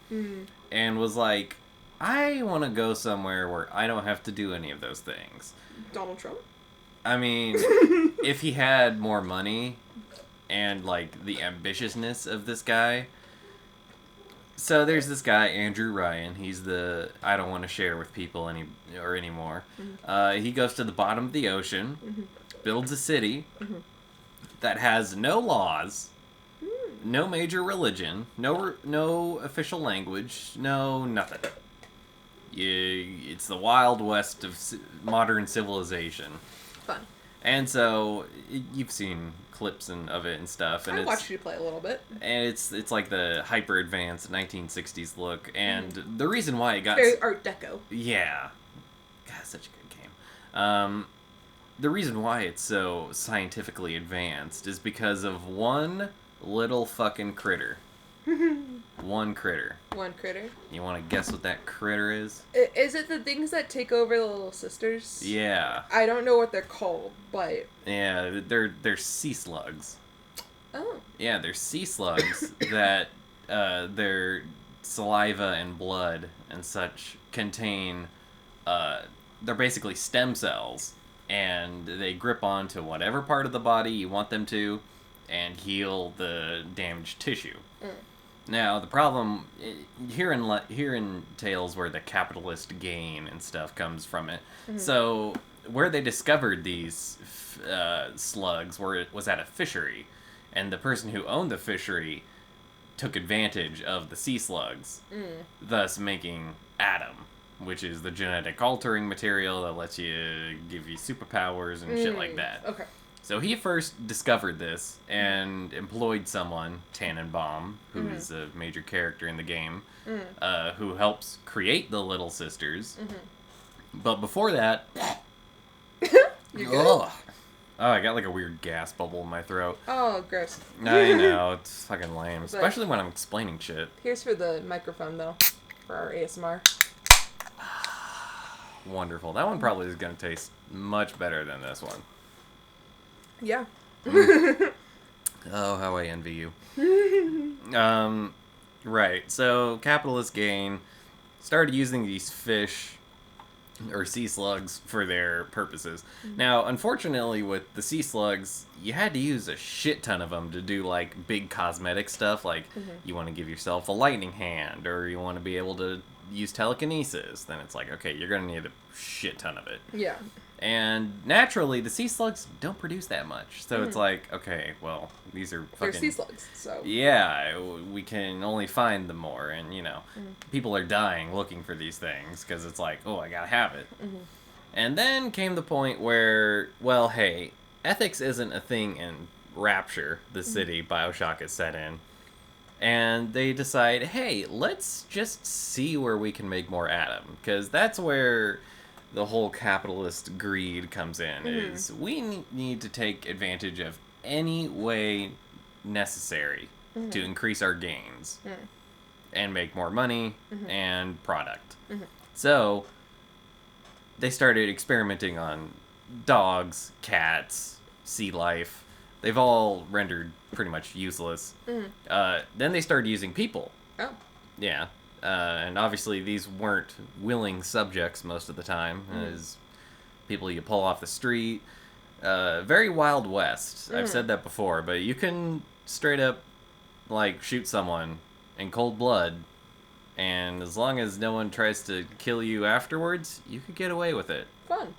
and was like, I want to go somewhere where I don't have to do any of those things. Donald Trump? I mean, if he had more money and, like, the ambitiousness of this guy. So there's this guy, Andrew Ryan. He's the I don't want to share with people anymore. He goes to the bottom of the ocean, builds a city that has no laws, no major religion, no official language, no nothing. It's the Wild West of modern civilization. Fun. And so you've seen clips of it and stuff, and I watched you play a little bit. And it's like the hyper advanced 1960s look, and the reason why it got Very Art Deco. Yeah, God, such a good game. The reason why it's so scientifically advanced is because of one little fucking critter. One critter. One critter. You want to guess what that critter is? Is it the things that take over the little sisters? Yeah. I don't know what they're called, but... Yeah, they're sea slugs. Oh. Yeah, they're sea slugs that their saliva and blood and such contain, they're basically stem cells, and they grip onto whatever part of the body you want them to and heal the damaged tissue. Now, the problem, here in Tales where the capitalist gain and stuff comes from it, so where they discovered these slugs was at a fishery, and the person who owned the fishery took advantage of the sea slugs, thus making Adam, which is the genetic altering material that lets you give you superpowers and shit like that. Okay. So he first discovered this and employed someone, Tannenbaum, who is a major character in the game, who helps create the Little Sisters. But before that... You good? Oh, I got like a weird gas bubble in my throat. Oh, gross. I know, it's fucking lame. Especially when I'm explaining shit. Here's for the microphone, though, for our ASMR. Wonderful. That one probably is going to taste much better than this one. Yeah. Oh, how I envy you. Right. So, capitalist gain started using these fish or sea slugs for their purposes. Now, unfortunately, with the sea slugs, you had to use a shit ton of them to do, like, big cosmetic stuff. Like, you want to give yourself a lightning hand, or you want to be able to use telekinesis. Then it's like, okay, you're going to need a shit ton of it. Yeah. And naturally, the sea slugs don't produce that much. So it's like, okay, well, these are fucking... They're sea slugs, so... Yeah, we can only find them more. And, you know, people are dying looking for these things because it's like, oh, I gotta have it. And then came the point where, well, hey, ethics isn't a thing in Rapture, the city Bioshock is set in. And they decide, hey, let's just see where we can make more Atom. Because that's where the whole capitalist greed comes in, is we need to take advantage of any way necessary to increase our gains and make more money and product. So they started experimenting on dogs, cats, sea life. They've all rendered pretty much useless. Then they started using people. Oh. Yeah. And obviously these weren't willing subjects most of the time. As people you pull off the street. Very Wild West. I've said that before, but you can straight up like shoot someone in cold blood, and as long as no one tries to kill you afterwards, you could get away with it. Fun.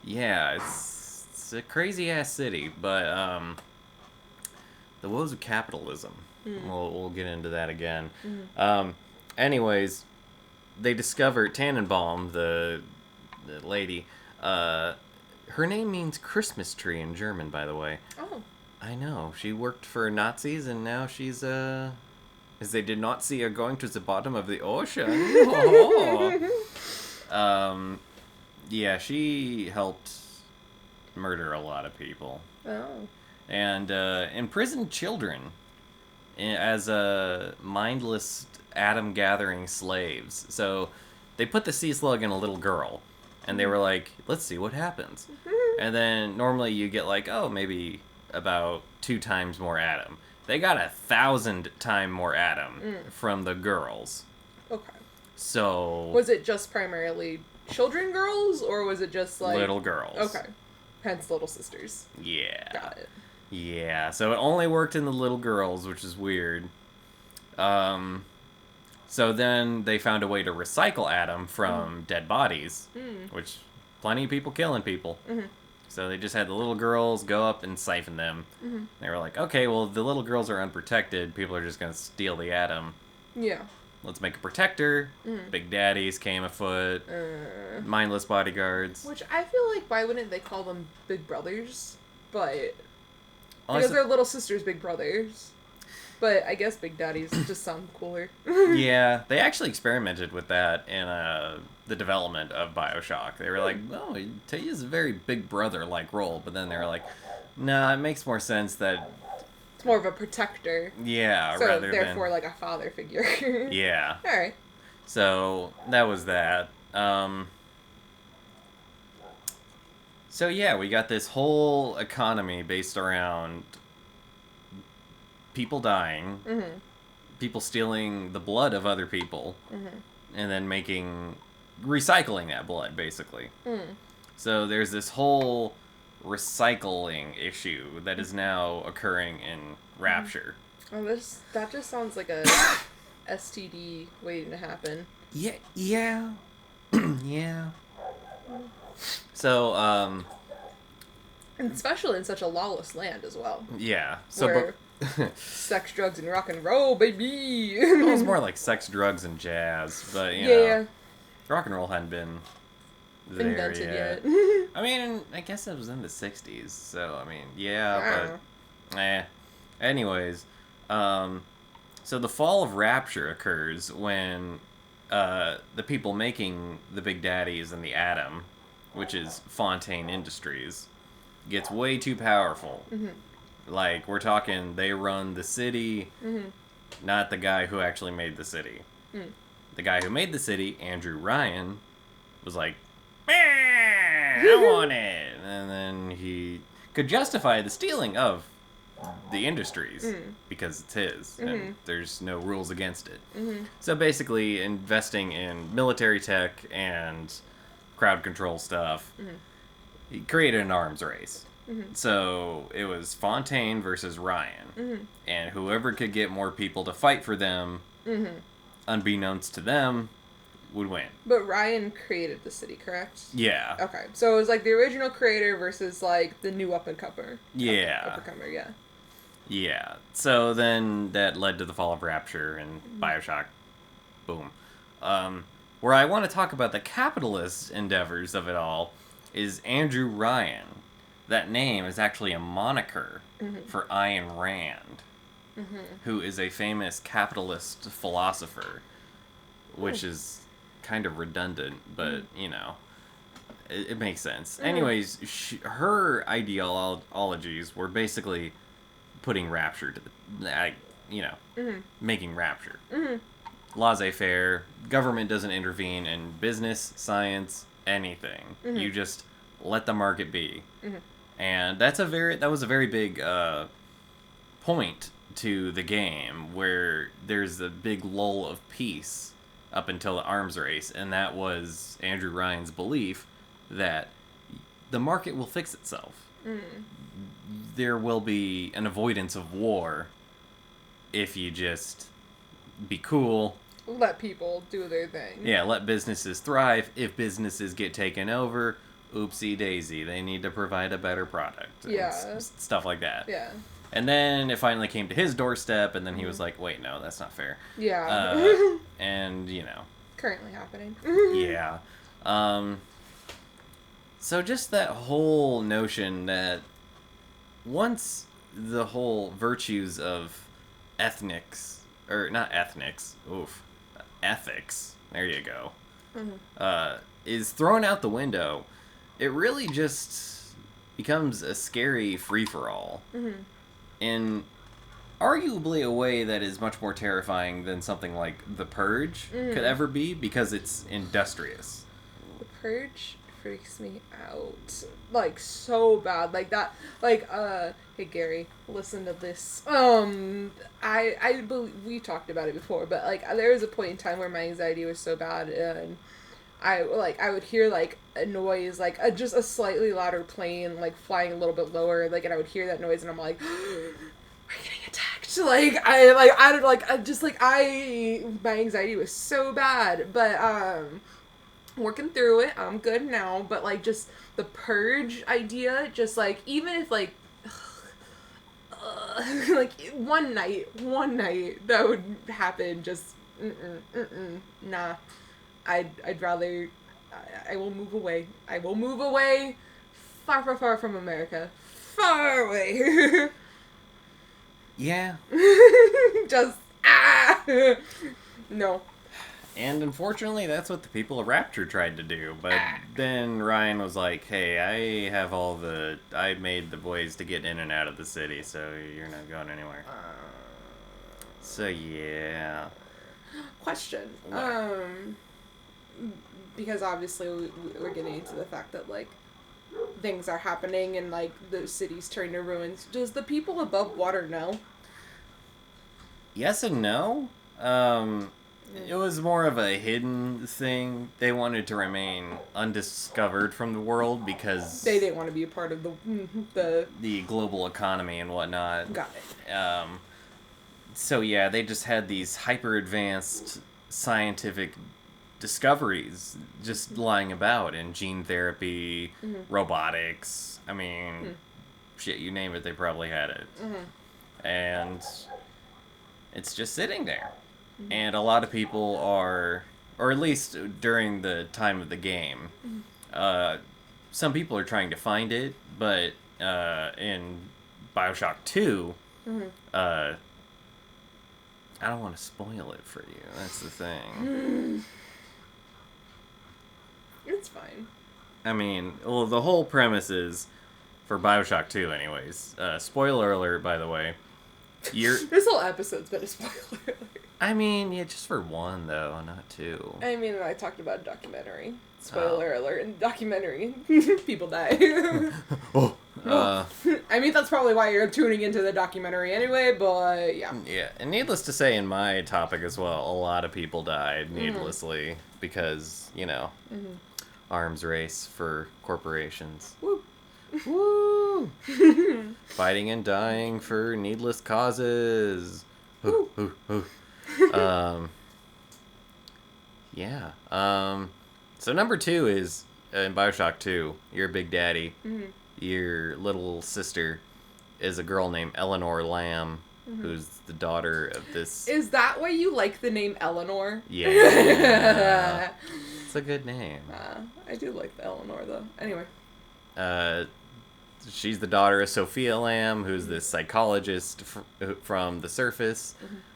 Yeah, it's a crazy ass city, but the woes of capitalism. We'll get into that again. Anyways, they discover Tannenbaum, the lady. Her name means Christmas tree in German, by the way. Oh. I know. She worked for Nazis, and now she's as they did not see her going to the bottom of the ocean. Yeah, she helped murder a lot of people. Oh. And imprisoned children as mindless atom-gathering slaves. So they put the sea slug in a little girl, and they were like, let's see what happens. And then normally you get like, oh, maybe about 2 times more atom. They got 1,000 times more atom from the girls. Okay. So... Was it just primarily children girls, or was it just like... Little girls. Okay. Hence Little Sisters. Yeah. Got it. Yeah, so it only worked in the little girls, which is weird. So then they found a way to recycle atom from dead bodies, which plenty of people killing people. So they just had the little girls go up and siphon them. They were like, okay, well, the little girls are unprotected. People are just going to steal the atom. Yeah. Let's make a protector. Big daddies came afoot. Mindless bodyguards. Which I feel like, why wouldn't they call them Big Brothers? But... Also, because they're little sisters, big brothers. But I guess Big Daddies just sound cooler. Yeah, they actually experimented with that in the development of Bioshock. They were like, oh, to use a very Big Brother-like role. But then they were like, nah, it makes more sense that... It's more of a protector. Yeah, so rather therefore, than... like a father figure. Yeah. Alright. So, that was that. So yeah, we got this whole economy based around people dying, people stealing the blood of other people, and then recycling that blood, basically. So there's this whole recycling issue that is now occurring in Rapture. Oh, that just sounds like a STD waiting to happen. Yeah. Yeah. So, and especially in such a lawless land as well. Yeah. So, where sex, drugs, and rock and roll, baby! It was more like sex, drugs, and jazz, but, you know, rock and roll hadn't been there invented yet. I mean, I guess it was in the 60s, so, I mean, yeah, but, Anyways, so the fall of Rapture occurs when the people making the Big Daddies and the Atom, which is Fontaine Industries, gets way too powerful. Like, we're talking, they run the city, not the guy who actually made the city. The guy who made the city, Andrew Ryan, was like, I want it! And then he could justify the stealing of the industries because it's his and there's no rules against it. So basically investing in military tech and crowd control stuff, he created an arms race. So it was Fontaine versus Ryan, and whoever could get more people to fight for them, unbeknownst to them, would win. But Ryan created the city, correct? Yeah. Okay, so it was like the original creator versus like the new up-and-comer. Yeah. Up-and-comer, yeah. Yeah. So then that led to the fall of Rapture and Bioshock. Boom. Where I want to talk about the capitalist endeavors of it all is Andrew Ryan. that name is actually a moniker for Ayn Rand, who is a famous capitalist philosopher, which is kind of redundant, but, you know, it makes sense. Anyways, her ideologies were basically putting rapture to the, making rapture. Laissez-faire, government doesn't intervene in business, science, anything. You just let the market be. And that was a very big point to the game, where there's a big lull of peace up until the arms race, and that was Andrew Ryan's belief that the market will fix itself. There will be an avoidance of war if you just be cool. Let people do their thing. Yeah, let businesses thrive. If businesses get taken over, oopsie daisy, they need to provide a better product. Yeah. Stuff like that. Yeah. And then it finally came to his doorstep, and then he was like, wait, no, that's not fair. Yeah. And, you know. Currently happening. Yeah. So just that whole notion that once the whole virtues of ethics, there you go, is thrown out the window, it really just becomes a scary free-for-all. In arguably a way that is much more terrifying than something like The Purge could ever be, because it's industrious. The Purge freaks me out, like, so bad, like that, like, hey Gary, listen to this. I believe we talked about it before, but like there was a point in time where my anxiety was so bad, and I would hear like a noise, like just a slightly louder plane like flying a little bit lower, like, and I would hear that noise, and I'm like, we're getting attacked. My anxiety was so bad, but working through it, I'm good now. But like just the purge idea, just like even if like like one night that would happen, just nah. I'd rather I will move away. I will move away, far from America, far away. Yeah. Just no. And unfortunately, that's what the people of Rapture tried to do. But then Ryan was like, hey, I made the boys to get in and out of the city, so you're not going anywhere. So, yeah. Question. Because obviously we're getting into the fact that, like, things are happening and, like, the city's turning to ruins. Does the people above water know? Yes and no. It was more of a hidden thing. They wanted to remain undiscovered from the world because they didn't want to be a part of the global economy and whatnot. Got it. So yeah, they just had these hyper advanced scientific discoveries just lying about in gene therapy, robotics. I mean, shit, you name it, they probably had it. And it's just sitting there. And a lot of people are, or at least during the time of the game, some people are trying to find it, but in Bioshock 2, I don't want to spoil it for you. That's the thing. It's fine. I mean, well, the whole premise is, for Bioshock 2 anyways, spoiler alert, by the way, this whole episode's been a spoiler alert. I mean, yeah, just for one, though, not two. I mean, I talked about a documentary. Spoiler alert, in documentary, people die. I mean, that's probably why you're tuning into the documentary anyway, but yeah. Yeah, and needless to say, in my topic as well, a lot of people died needlessly because, you know, arms race for corporations. Woo. Woo! Fighting and dying for needless causes. Ooh, ooh, ooh. Yeah. So number 2 is in Bioshock 2, your big daddy, your little sister is a girl named Eleanor Lamb, who's the daughter of this. Is that why you like the name Eleanor? Yeah. It's a good name. I do like the Eleanor, though. Anyway. she's the daughter of Sophia Lamb, who's this psychologist from the surface,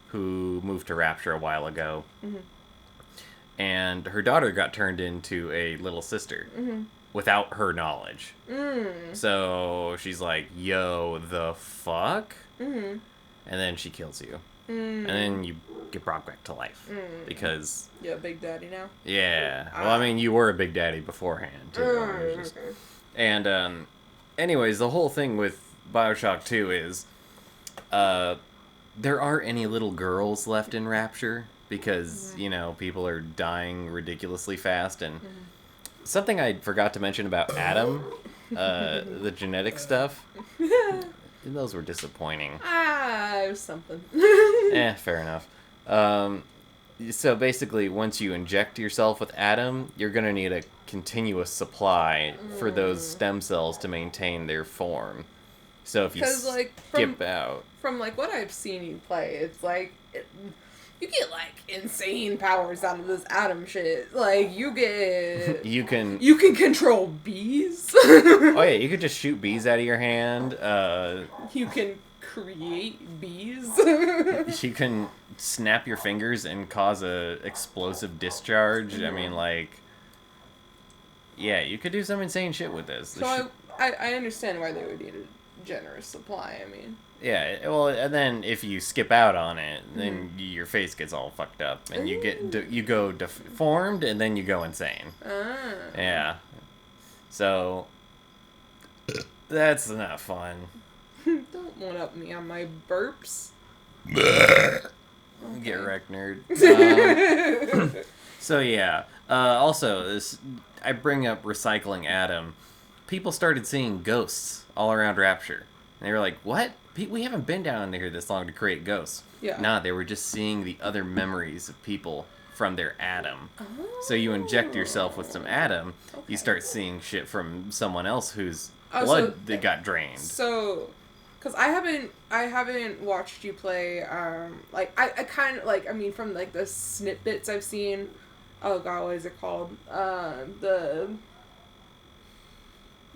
who moved to Rapture a while ago. And her daughter got turned into a little sister without her knowledge. So she's like, yo, the fuck? And then she kills you. And then you get brought back to life. Because... Yeah, Big Daddy now? Yeah. Well, I mean, you were a Big Daddy beforehand, too. And, anyways, the whole thing with Bioshock 2 is... there aren't any little girls left in Rapture. Because, you know, people are dying ridiculously fast. And something I forgot to mention about Adam, the genetic stuff... Those were disappointing. It was something. Fair enough. So basically, once you inject yourself with Adam, you're going to need a continuous supply for those stem cells to maintain their form. So if you skip out... From, like, what I've seen you play, it's like... you get, like, insane powers out of this Adam shit. Like, you get... You can control bees. Oh, yeah, you could just shoot bees out of your hand. You can create bees. You can snap your fingers and cause a explosive discharge. I mean, like... Yeah, you could do some insane shit with this. So I understand why they would need a generous supply, I mean... Yeah, well, and then if you skip out on it, then your face gets all fucked up, and you go deformed, and then you go insane. Yeah. So, that's not fun. Don't one-up me on my burps. Okay. Get wrecked, nerd. So, yeah. Also, I bring up recycling Adam. People started seeing ghosts all around Rapture. And they were like, what? We haven't been down here this long to create ghosts. Yeah. Nah, they were just seeing the other memories of people from their Adam. So you inject yourself with some Adam, you start seeing shit from someone else whose blood that got drained. So, because I haven't watched you play, like, I kind of, like, I mean, from, like, the snippets I've seen, oh god, what is it called?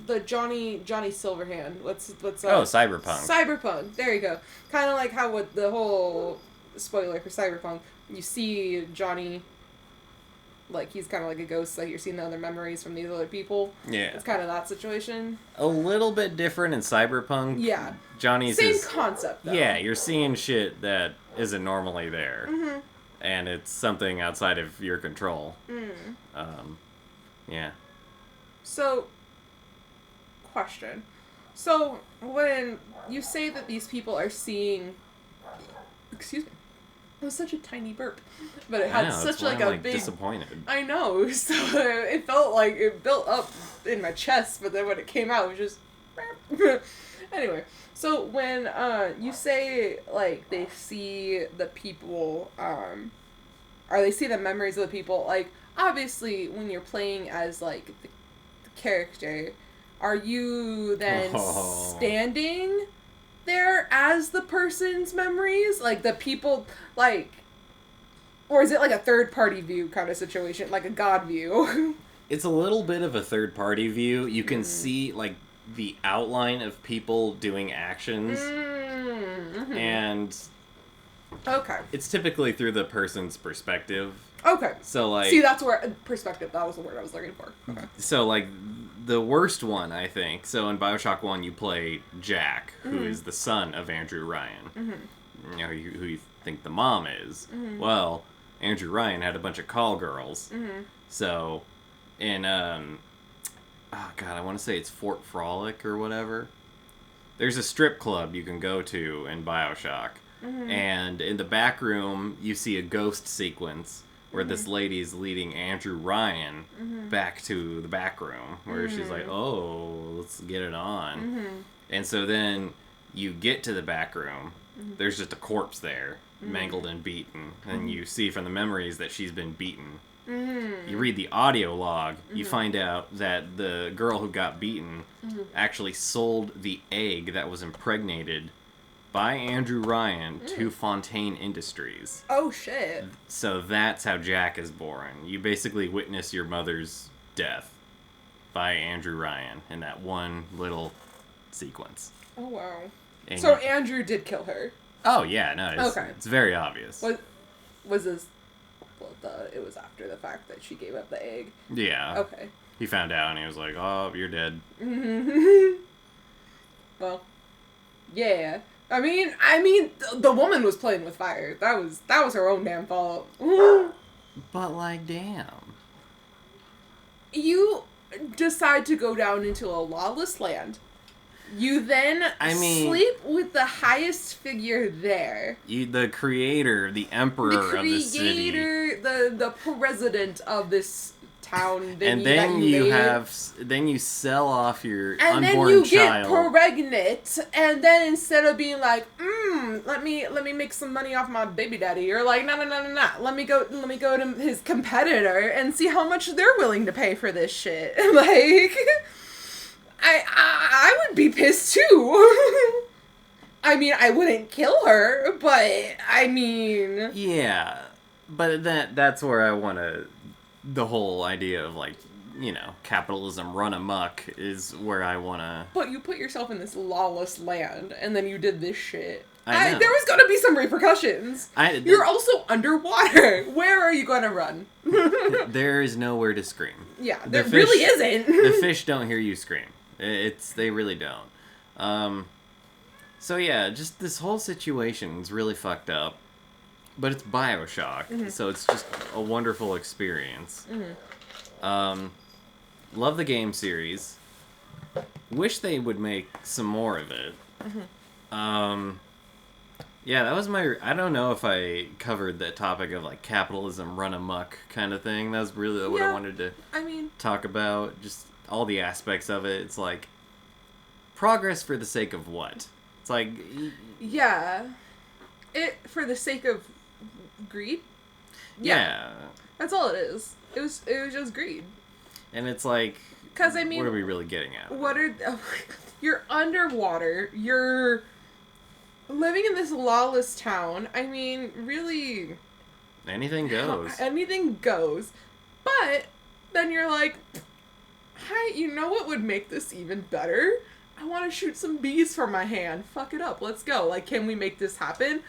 The Johnny Silverhand. What's Cyberpunk. Cyberpunk. There you go. Kind of like how with the whole spoiler for Cyberpunk, you see Johnny, like he's kind of like a ghost. Like you're seeing the other memories from these other people. Yeah. It's kind of that situation. A little bit different in Cyberpunk. Yeah. Johnny's same concept though. Yeah, you're seeing shit that isn't normally there, and it's something outside of your control. Yeah. So. Question. So, when you say that these people are seeing... Excuse me. It was such a tiny burp. But it had such like a big... disappointed. I know. So, it felt like it built up in my chest, but then when it came out, it was just... Anyway. So, when you say, like, they see the people... or they see the memories of the people, like, obviously, when you're playing as, like, the character... Are you then standing there as the person's memories? Like, the people, like... Or is it like a third-party view kind of situation? Like a God view? It's a little bit of a third-party view. You can see, like, the outline of people doing actions. And... Okay. It's typically through the person's perspective. Okay. So, like... See, that's where... Perspective, that was the word I was looking for. Okay. So, like... The worst one, I think. So in Bioshock 1, you play Jack, who is the son of Andrew Ryan. You know, who you think the mom is. Well, Andrew Ryan had a bunch of call girls. So, in, oh god, I want to say it's Fort Frolic or whatever. There's a strip club you can go to in Bioshock. And in the back room, you see a ghost sequence where this lady's leading Andrew Ryan back to the back room, where she's like, oh, let's get it on. And so then you get to the back room, there's just a corpse there, mangled and beaten, and you see from the memories that she's been beaten. You read the audio log, you find out that the girl who got beaten actually sold the egg that was impregnated by Andrew Ryan to Fontaine Industries. Oh, shit. So that's how Jack is born. You basically witness your mother's death by Andrew Ryan in that one little sequence. Oh, wow. And So Andrew did kill her. oh, yeah, no, it's very obvious. Was this... Well, it was after the fact that she gave up the egg. Yeah. Okay. He found out and he was like, oh, you're dead. Well, yeah. I mean, the woman was playing with fire. That was her own damn fault. But, like, damn. You decide to go down into a lawless land. You then sleep with the highest figure there. The creator, the emperor of the city. The president of this town. And then you sell off your unborn child. And then you get pregnant, and then instead of being like, let me make some money off my baby daddy, you're like, no. Let me go to his competitor and see how much they're willing to pay for this shit. Like, I would be pissed too. I mean, I wouldn't kill her, but I mean... Yeah, but that's where I want to... The whole idea of, like, you know, capitalism run amok is where I want to... But you put yourself in this lawless land, and then you did this shit. I know. There was going to be some repercussions. You're also underwater. Where are you going to run? There is nowhere to scream. Yeah, there really isn't. The fish don't hear you scream. They really don't. So yeah, just this whole situation is really fucked up. But it's BioShock, so it's just a wonderful experience. Love the game series. Wish they would make some more of it. Yeah, that was my... I don't know if I covered the topic of, like, capitalism run amok kind of thing. That was really what I wanted to talk about. Just all the aspects of it. It's like, progress for the sake of what? It's like... Yeah. For the sake of greed? Yeah. That's all it is. It was just greed. And it's like... Because, I mean... What are we really getting at? You're underwater. You're... living in this lawless town. I mean, really... Anything goes. Anything goes. But then you're like, hey, you know what would make this even better? I want to shoot some bees from my hand. Fuck it up. Let's go. Like, can we make this happen?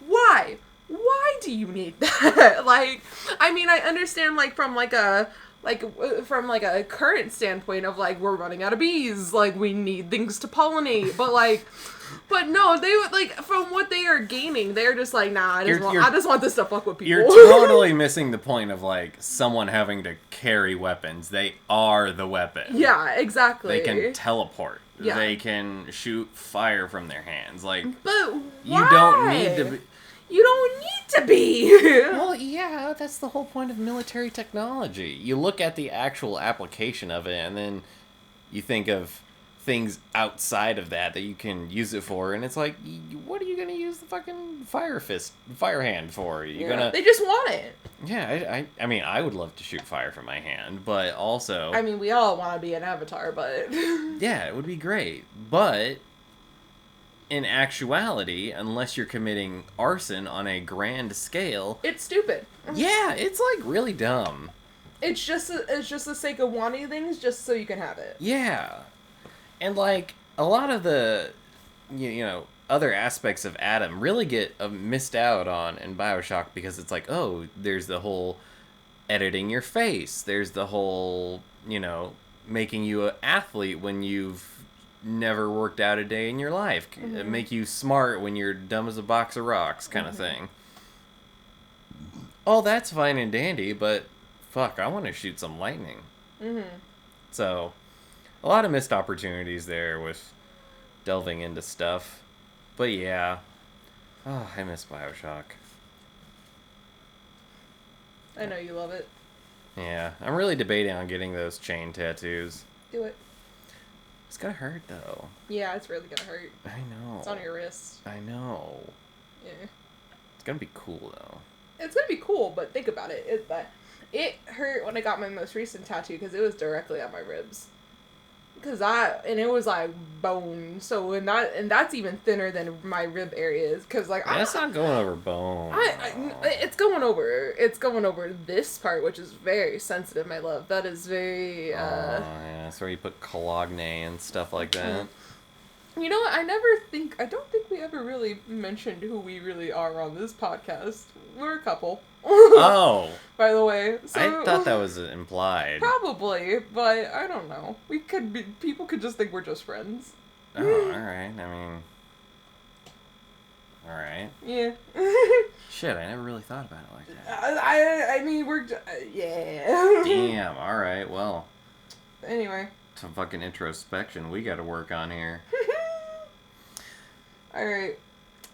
Why? Why do you need that? Like, I mean, I understand, like, from a current standpoint of, like, we're running out of bees. Like, we need things to pollinate. But, like... But no, they would, like, from what they are gaining, they're just like, nah, I just want this to fuck with people. You're totally missing the point of, like, someone having to carry weapons. They are the weapon. Yeah, exactly. They can teleport. Yeah. They can shoot fire from their hands. Like, but why? You don't need to be... You don't need to be. Well, yeah, that's the whole point of military technology. You look at the actual application of it, and then you think of things outside of that you can use it for, and it's like, what are you gonna use the fucking fire hand for? They just want it. Yeah, I mean, I would love to shoot fire from my hand, but also... I mean, we all want to be an avatar, but... Yeah, it would be great, but... In actuality, unless you're committing arson on a grand scale... It's stupid. Yeah, it's, like, really dumb. It's just the sake of wanting things just so you can have it. Yeah. And, like, a lot of the, you know, other aspects of Adam really get missed out on in BioShock because it's like, oh, there's the whole editing your face. There's the whole, you know, making you an athlete when you've never worked out a day in your life. Make you smart when you're dumb as a box of rocks kind of thing. Oh, that's fine and dandy, but fuck, I want to shoot some lightning. So... A lot of missed opportunities there with delving into stuff. But yeah. Oh, I miss BioShock. I know you love it. Yeah. I'm really debating on getting those chain tattoos. Do it. It's gonna hurt, though. Yeah, it's really gonna hurt. I know. It's on your wrist. I know. Yeah. It's gonna be cool, though. It's gonna be cool, but think about it. It hurt when I got my most recent tattoo because it was directly on my ribs. And it was like bone, so and that's even thinner than my rib areas, cause like that's not going over bone. It's going over this part, which is very sensitive, my love. That is very. Yeah, that's where you put cologne and stuff like that. You know what? I don't think we ever really mentioned who we really are on this podcast. We're a couple. Oh. By the way. So, I thought that was implied. Probably, but I don't know. People could just think we're just friends. Oh, alright. I mean... Alright. Yeah. Shit, I never really thought about it like that. I mean, yeah. Damn, alright, well. Anyway. Some fucking introspection we gotta work on here. Alright.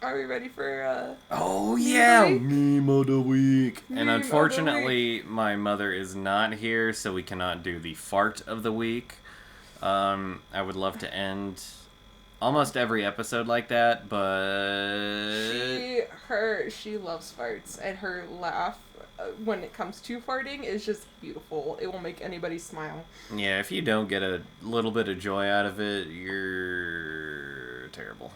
Are we ready for, Oh, Meme yeah! of the Week? Meme of the week. Meme And of the unfortunately, my mother is not here, so we cannot do the fart of the week. I would love to end almost every episode like that, but... She loves farts, and her laugh, when it comes to farting, is just beautiful. It will make anybody smile. Yeah, if you don't get a little bit of joy out of it, you're terrible.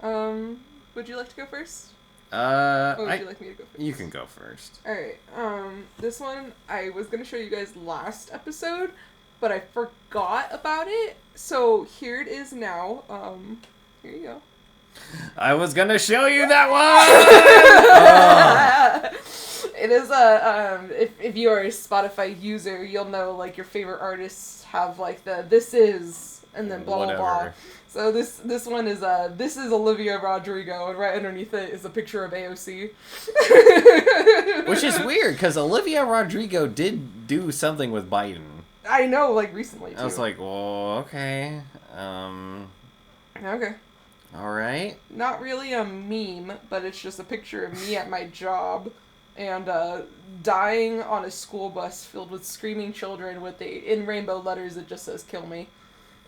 Would you like to go first? Or would you like me to go first? You can go first. Alright, this one I was gonna show you guys last episode, but I forgot about it, so here it is now. Here you go. I was gonna show you that one! It is if you are a Spotify user, you'll know, like, your favorite artists have, like, this is, and then blah, blah, blah. So this one is, this is Olivia Rodrigo, and right underneath it is a picture of AOC. Which is weird, because Olivia Rodrigo did do something with Biden. I know, like, recently, too. I was like, well, okay. Okay. Alright. Not really a meme, but it's just a picture of me at my job, and, dying on a school bus filled with screaming children with in rainbow letters it just says, "Kill me."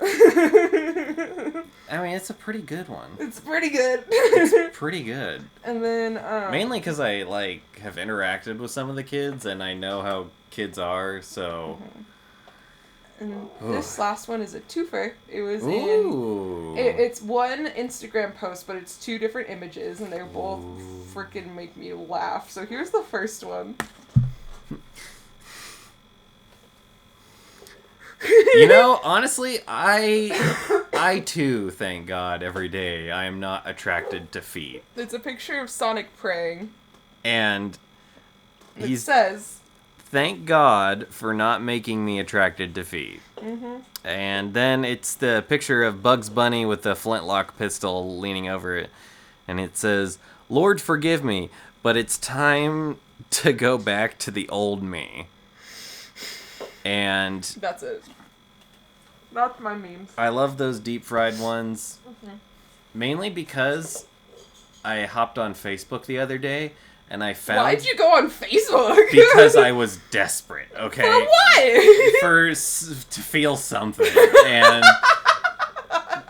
I mean, it's a pretty good one. It's pretty good. It's pretty good. And then, mainly because I, like, have interacted with some of the kids, and I know how kids are, so... Mm-hmm. And this last one is a twofer. It was it's one Instagram post, but it's two different images, and they both freaking make me laugh. So here's the first one. You know, honestly, I too thank God every day I am not attracted to feet. It's a picture of Sonic praying. And It says, "Thank God for not making me attracted to feet." Mm-hmm. And then it's the picture of Bugs Bunny with the flintlock pistol leaning over it. And it says, "Lord forgive me, but it's time to go back to the old me." And that's it. That's my memes. I love those deep fried ones. Mm-hmm. Mainly because I hopped on Facebook the other day and I found... Why'd you go on Facebook? Because I was desperate, okay? For what? To feel something. And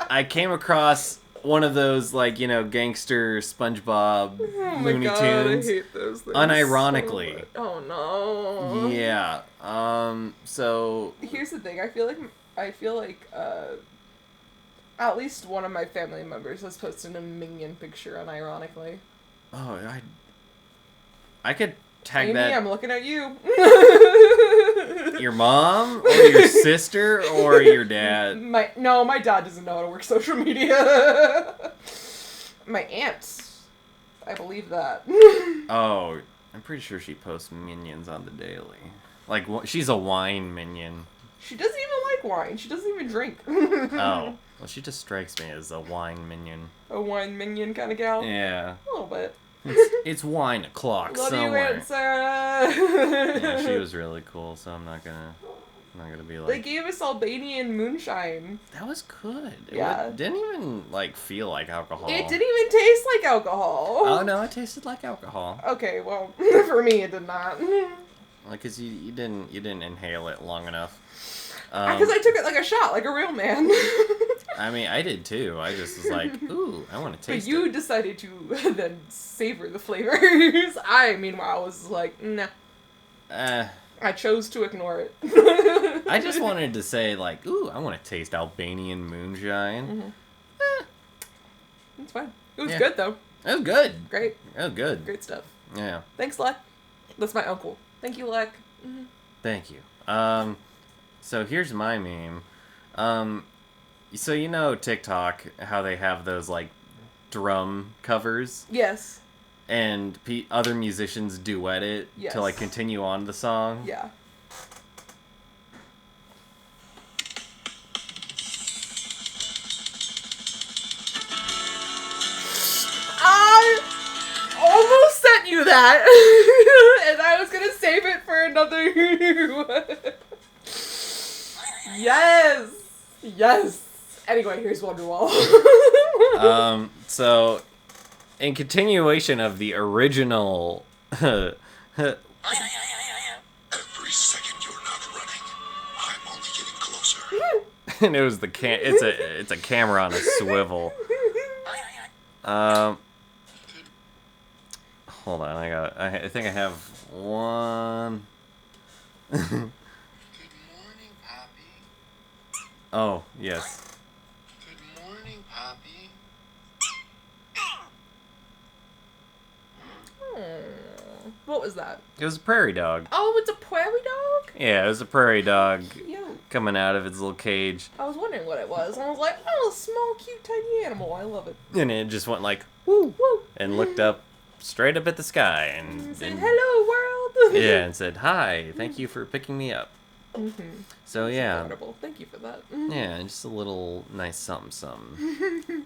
I came across one of those, like, you know, gangster SpongeBob Looney Tunes. I hate those things unironically. So oh no. Yeah. So here's the thing. I feel like at least one of my family members has posted a Minion picture unironically. Oh, I could tag Amy, that. I'm looking at you. Your mom or your sister or your dad? My dad doesn't know how to work social media. My aunt, I believe that. Oh, I'm pretty sure she posts minions on the daily. Like, she's a wine minion. She doesn't even like wine. She doesn't even drink. Oh, well, she just strikes me as a wine minion. A wine minion kind of gal. Yeah. A little bit. It's wine o'clock Love somewhere. you, Aunt Sarah. Yeah, she was really cool, so I'm not gonna be like... They gave us Albanian moonshine. That was good. Yeah. It didn't even, like, feel like alcohol. It didn't even taste like alcohol. Oh, no, it tasted like alcohol. Okay, well, for me it did not. Like, 'cause you didn't inhale it long enough. Because I took it like a shot, like a real man. I mean, I did too. I just was like, ooh, I want to taste it. But you decided to then savor the flavors. I, meanwhile, was like, nah. I chose to ignore it. I just wanted to say, like, ooh, I want to taste Albanian moonshine. Mm-hmm. It's fine. It was good, though. It was good. Great. It was good. Great stuff. Yeah. Thanks, Lek. That's my uncle. Thank you, Lek. Mm-hmm. Thank you. So here's my meme. So you know TikTok, how they have those like drum covers, Yes. and other musicians duet it Yes. to like continue on the song. Yeah. I almost sent you that, and I was gonna save it for another. Yes. Yes. Anyway, here's Wonderwall. So in continuation of the original Every second you're not running, I'm only getting closer. and it was it's a camera on a swivel. Hold on, I think I have one. Good morning, Poppy. Oh, yes. Good morning, Poppy. What was that? It was a prairie dog. Oh, it's a prairie dog? Yeah, it was a prairie dog Cute. coming out of its little cage. I was wondering what it was. I was like, oh, a small, cute, tiny animal. I love it. And it just went like, Woo, woo. and looked up, straight up at the sky, and Saying, hello, world. yeah, and said, hi, thank you for picking me up. Mm-hmm. So yeah, Incredible. Thank you for that. yeah, just a little nice something.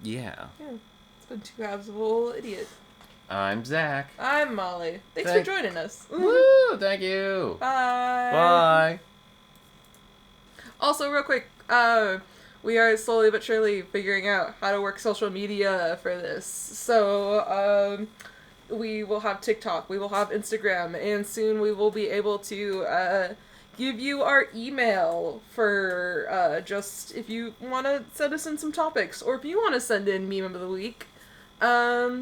Yeah. It's been 2 halves of a little idiot. I'm Zach. I'm Molly. Thanks for joining us. Woo! Thank you. Bye. Bye. Also, real quick, we are slowly but surely figuring out how to work social media for this. So, we will have TikTok, we will have Instagram, and soon we will be able to give you our email for just if you want to send us in some topics, or if you want to send in meme of the week.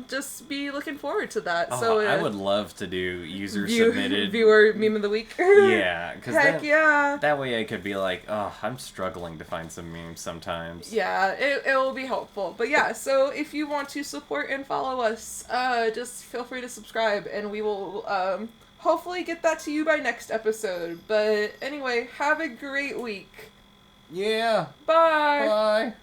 Just be looking forward to that. Oh, So I would love to do user submitted viewer meme of the week. Yeah, because Heck yeah. that way I could be like, oh, I'm struggling to find some memes sometimes. Yeah, it will be helpful. But yeah, so if you want to support and follow us, just feel free to subscribe, and we will hopefully get that to you by next episode. But anyway, have a great week. Yeah. Bye. Bye.